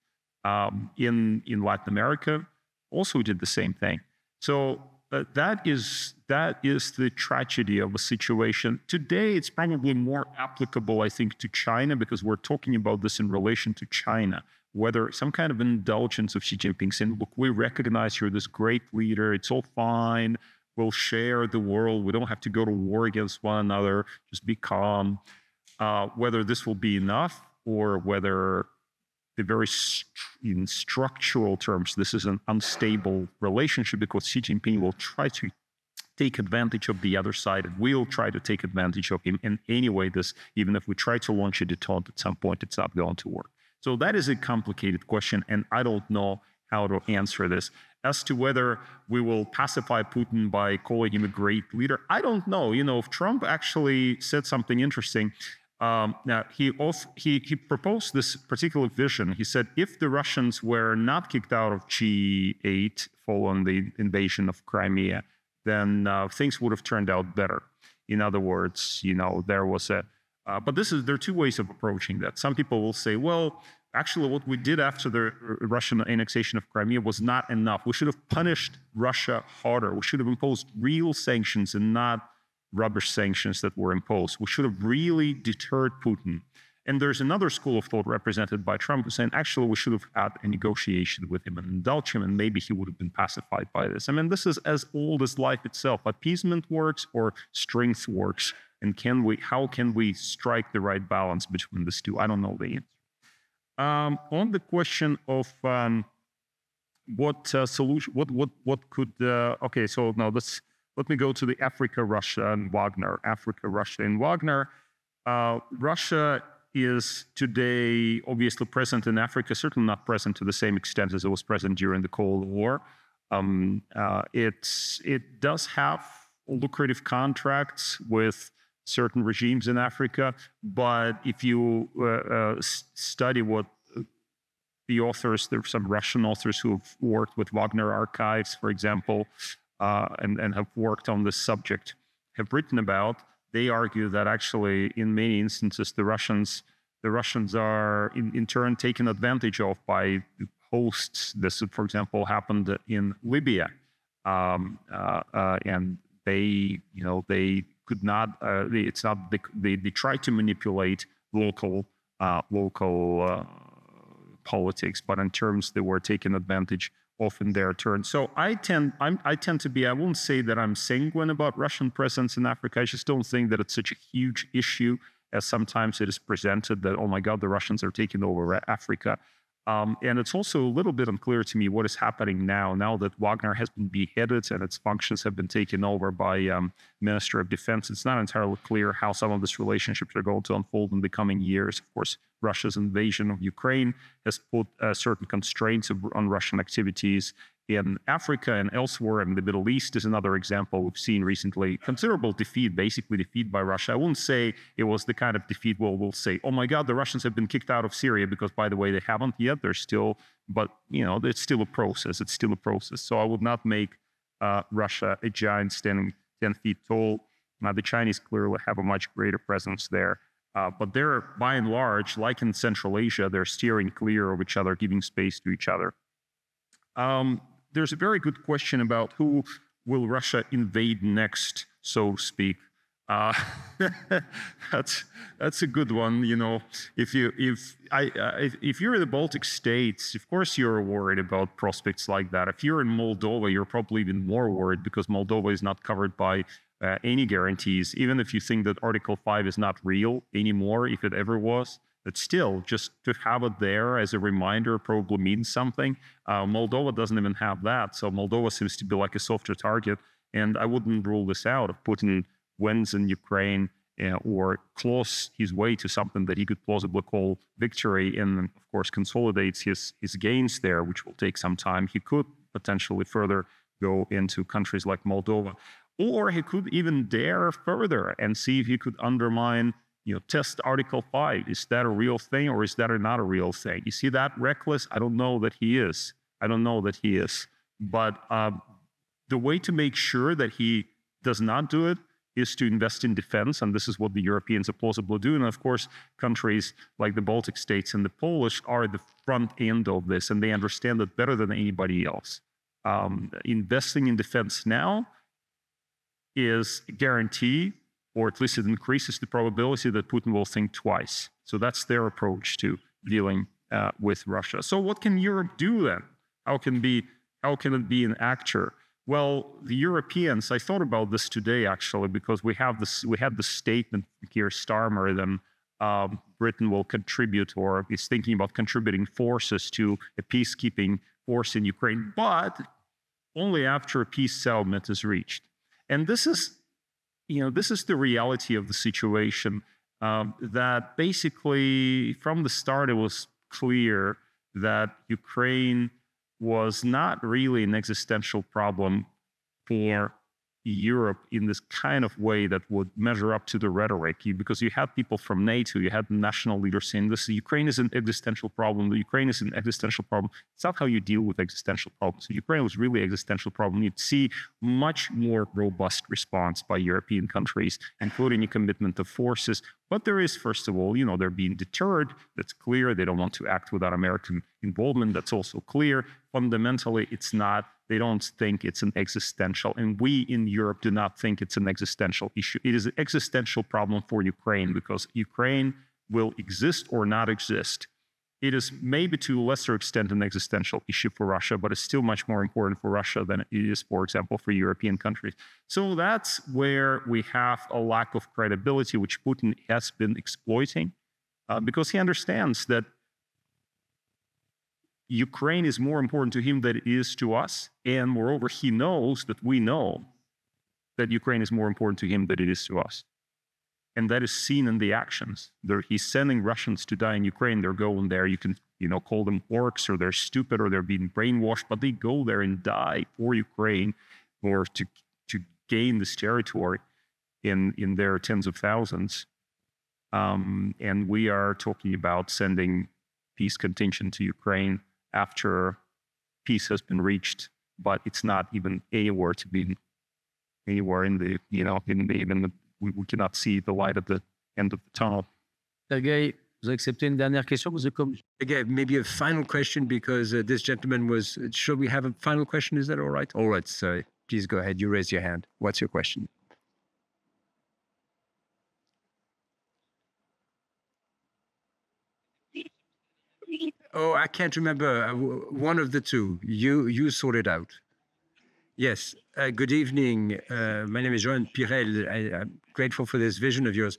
[SPEAKER 2] In Latin America, also did the same thing. So that is the tragedy of the situation. Today, it's probably more applicable, I think, to China, because we're talking about this in relation to China. Whether some kind of indulgence of Xi Jinping saying, look, we recognize you're this great leader, it's all fine, we'll share the world, we don't have to go to war against one another, just be calm. Whether this will be enough, or whether in structural terms, this is an unstable relationship, because Xi Jinping will try to take advantage of the other side, and we'll try to take advantage of him. And anyway, even if we try to launch a detente at some point, it's not going to work. So that is a complicated question, and I don't know how to answer this. As to whether we will pacify Putin by calling him a great leader, I don't know. If Trump actually said something interesting, now he proposed this particular vision. He said, if the Russians were not kicked out of G8 following the invasion of Crimea, then things would have turned out better. In other words, there was but there are two ways of approaching that. Some people will say, well, actually what we did after the Russian annexation of Crimea was not enough. We should have punished Russia harder. We should have imposed real sanctions and not rubbish sanctions that were imposed. We should have really deterred Putin. And there's another school of thought represented by Trump who's saying, actually, we should have had a negotiation with him and indulge him, and maybe he would have been pacified by this. I mean, this is as old as life itself. Appeasement works or strength works. And how can we strike the right balance between these two? I don't know the answer. On the question of what solution, what could, okay, so now let me go to the Africa, Russia, and Wagner. Africa, Russia, and Wagner. Russia is today obviously present in Africa, certainly not present to the same extent as it was present during the Cold War. It does have lucrative contracts with certain regimes in Africa, but if you study what the authors, there are some Russian authors who have worked with Wagner archives, for example, and have worked on this subject, have written about, they argue that actually in many instances the Russians are in turn taken advantage of by hosts. This, for example, happened in Libya, and they could not. It's not. They tried to manipulate local politics, but in terms they were taken advantage of in their turn. So I tend to be. I won't say that I'm sanguine about Russian presence in Africa. I just don't think that it's such a huge issue as sometimes it is presented. That, oh my God, the Russians are taking over Africa. And it's also a little bit unclear to me what is happening now that Wagner has been beheaded and its functions have been taken over by Minister of Defense. It's not entirely clear how some of these relationships are going to unfold in the coming years. Of course, Russia's invasion of Ukraine has put certain constraints on Russian activities in Africa and elsewhere. And the Middle East is another example. We've seen recently considerable defeat, basically defeat by Russia. I wouldn't say it was the kind of defeat where we'll say, oh my God, the Russians have been kicked out of Syria, because by the way, they haven't yet. They're still, but it's still a process. It's still a process. So I would not make Russia a giant standing 10 feet tall. The Chinese clearly have a much greater presence there. But they're, by and large, like in Central Asia, they're steering clear of each other, giving space to each other. There's a very good question about who will Russia invade next, so to speak. That's a good one. If you're in the Baltic states, of course you're worried about prospects like that. If you're in Moldova, you're probably even more worried, because Moldova is not covered by any guarantees. Even if you think that Article 5 is not real anymore, if it ever was, but still, just to have it there as a reminder probably means something. Moldova doesn't even have that, so Moldova seems to be like a softer target. And I wouldn't rule this out. If Putin wins in Ukraine or claws his way to something that he could plausibly call victory, and of course consolidates his gains there, which will take some time, he could potentially further go into countries like Moldova. Or he could even dare further and see if he could undermine, test Article 5. Is that a real thing or is that not a real thing? You see that reckless? I don't know that he is. I don't know that he is. But the way to make sure that he does not do it is to invest in defense, and this is what the Europeans are plausibly doing. And of course, countries like the Baltic states and the Polish are at the front end of this, and they understand it better than anybody else. Investing in defense now is a guarantee, or at least it increases the probability that Putin will think twice. So that's their approach to dealing with Russia. So what can Europe do then? How can it be an actor? Well, the Europeans, I thought about this today, actually, because we had the statement from Keir Starmer that Britain will contribute or is thinking about contributing forces to a peacekeeping force in Ukraine, but only after a peace settlement is reached. And this is the reality of the situation, that basically from the start it was clear that Ukraine was not really an existential problem for Europe in this kind of way that would measure up to the rhetoric, because you had people from NATO, you had national leaders saying this, Ukraine is an existential problem, the Ukraine is an existential problem. It's not how you deal with existential problems. So Ukraine was really an existential problem. You'd see much more robust response by European countries, including a commitment of forces. But there is, first of all, they're being deterred. That's clear. They don't want to act without American involvement. That's also clear. Fundamentally, it's not. They don't think it's an existential, and we in Europe do not think it's an existential issue. It is an existential problem for Ukraine, because Ukraine will exist or not exist. It is maybe to a lesser extent an existential issue for Russia, but it's still much more important for Russia than it is, for example, for European countries. So that's where we have a lack of credibility, which Putin has been exploiting, because he understands that Ukraine is more important to him than it is to us. And moreover, he knows that we know that Ukraine is more important to him than it is to us. And that is seen in the actions. He's sending Russians to die in Ukraine. They're going there. You can, call them orcs, or they're stupid, or they're being brainwashed, but they go there and die for Ukraine, or to gain this territory in their tens of thousands. And we are talking about sending peace contingent to Ukraine after peace has been reached, but it's not even anywhere in the, we cannot see the light at the end of the tunnel.
[SPEAKER 3] Sergey, vous acceptez une dernière question?
[SPEAKER 1] Again, maybe a final question, because this gentleman was, should we have a final question? Is that all right? All right, so please go ahead. You raise your hand. What's your question? Oh, I can't remember. One of the two. You sort it out. Yes. Good evening. My name is Joan Pirel. I'm grateful for this vision of yours.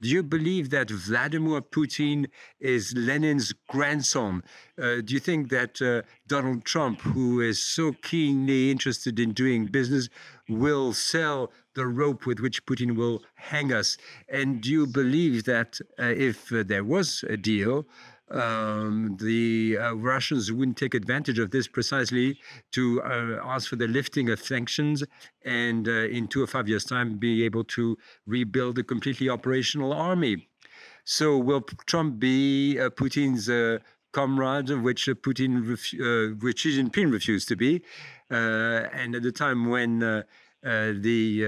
[SPEAKER 1] Do you believe that Vladimir Putin is Lenin's grandson? Do you think that Donald Trump, who is so keenly interested in doing business, will sell the rope with which Putin will hang us? And do you believe that if there was a deal, the Russians wouldn't take advantage of this precisely to ask for the lifting of sanctions, and in 2 or 5 years' time be able to rebuild a completely operational army? So will Trump be Putin's comrade, which Xi Jinping refused to be, and at the time when the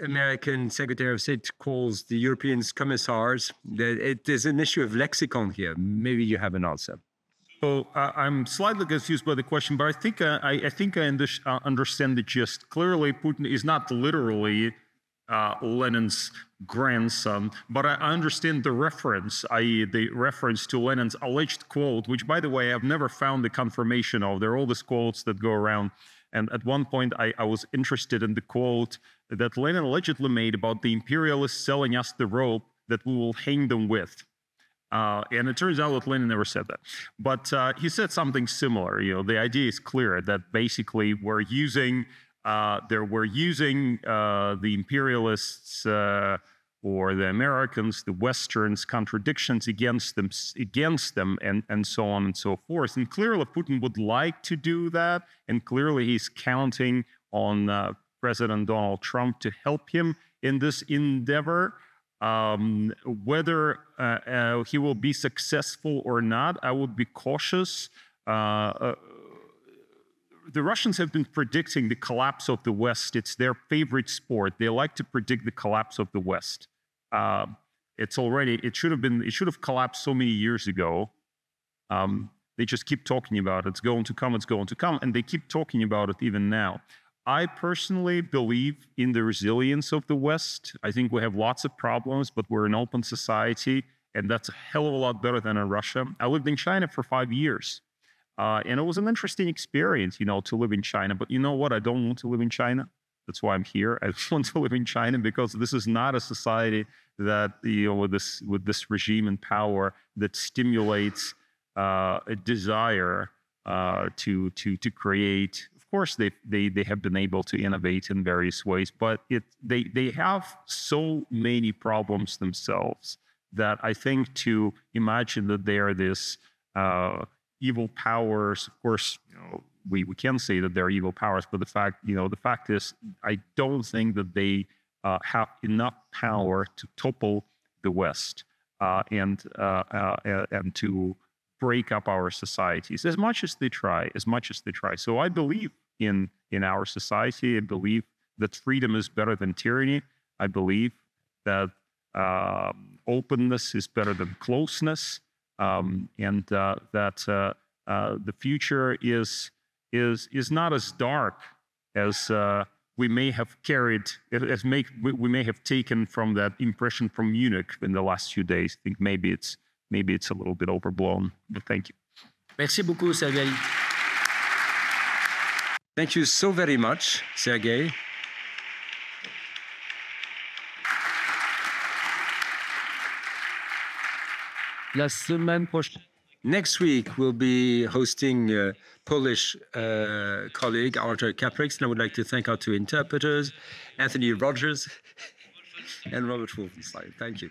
[SPEAKER 1] American Secretary of State calls the Europeans commissars, there's an issue of lexicon here. Maybe you have an answer.
[SPEAKER 2] So I'm slightly confused by the question, but I think I understand the gist. Clearly, Putin is not literally Lenin's grandson, but I understand the reference, i.e. the reference to Lenin's alleged quote, which, by the way, I've never found the confirmation of. There are all these quotes that go around. And at one point, I was interested in the quote that Lenin allegedly made about the imperialists selling us the rope that we will hang them with. And it turns out that Lenin never said that. But he said something similar. The idea is clear that basically we're using the imperialists or the Americans, the Westerns, contradictions against them, and so on and so forth. And clearly Putin would like to do that, and clearly he's counting on President Donald Trump to help him in this endeavor. Whether he will be successful or not, I would be cautious. The Russians have been predicting the collapse of the West. It's their favorite sport. They like to predict the collapse of the West. It should have collapsed so many years ago. They just keep talking about it. It's going to come, and they keep talking about it even now. I personally believe in the resilience of the West. I think we have lots of problems, but we're an open society, and that's a hell of a lot better than in Russia. I lived in China for 5 years, and it was an interesting experience, to live in China. But you know what? I don't want to live in China. That's why I'm here. I want to live in China because this is not a society that, with this regime in power that stimulates a desire to create. Of course, they have been able to innovate in various ways, but they have so many problems themselves that I think to imagine that they are this evil powers. Of course, we can say that they're evil powers, but the fact is, I don't think that they have enough power to topple the West and to break up our societies as much as they try. So I believe in our society. I believe that freedom is better than tyranny. I believe that openness is better than closeness, and that the future is not as dark as we may have we may have taken from that impression from Munich in the last few days. I think maybe it's a little bit overblown, but thank you.
[SPEAKER 3] Merci beaucoup, Sergey.
[SPEAKER 1] Thank you so very much, Sergey.
[SPEAKER 3] La semaine prochaine.
[SPEAKER 1] Next week, we'll be hosting Polish colleague Artur Kaprix, and I would like to thank our two interpreters, Anthony Rogers and Robert Wolfenstein. Thank you.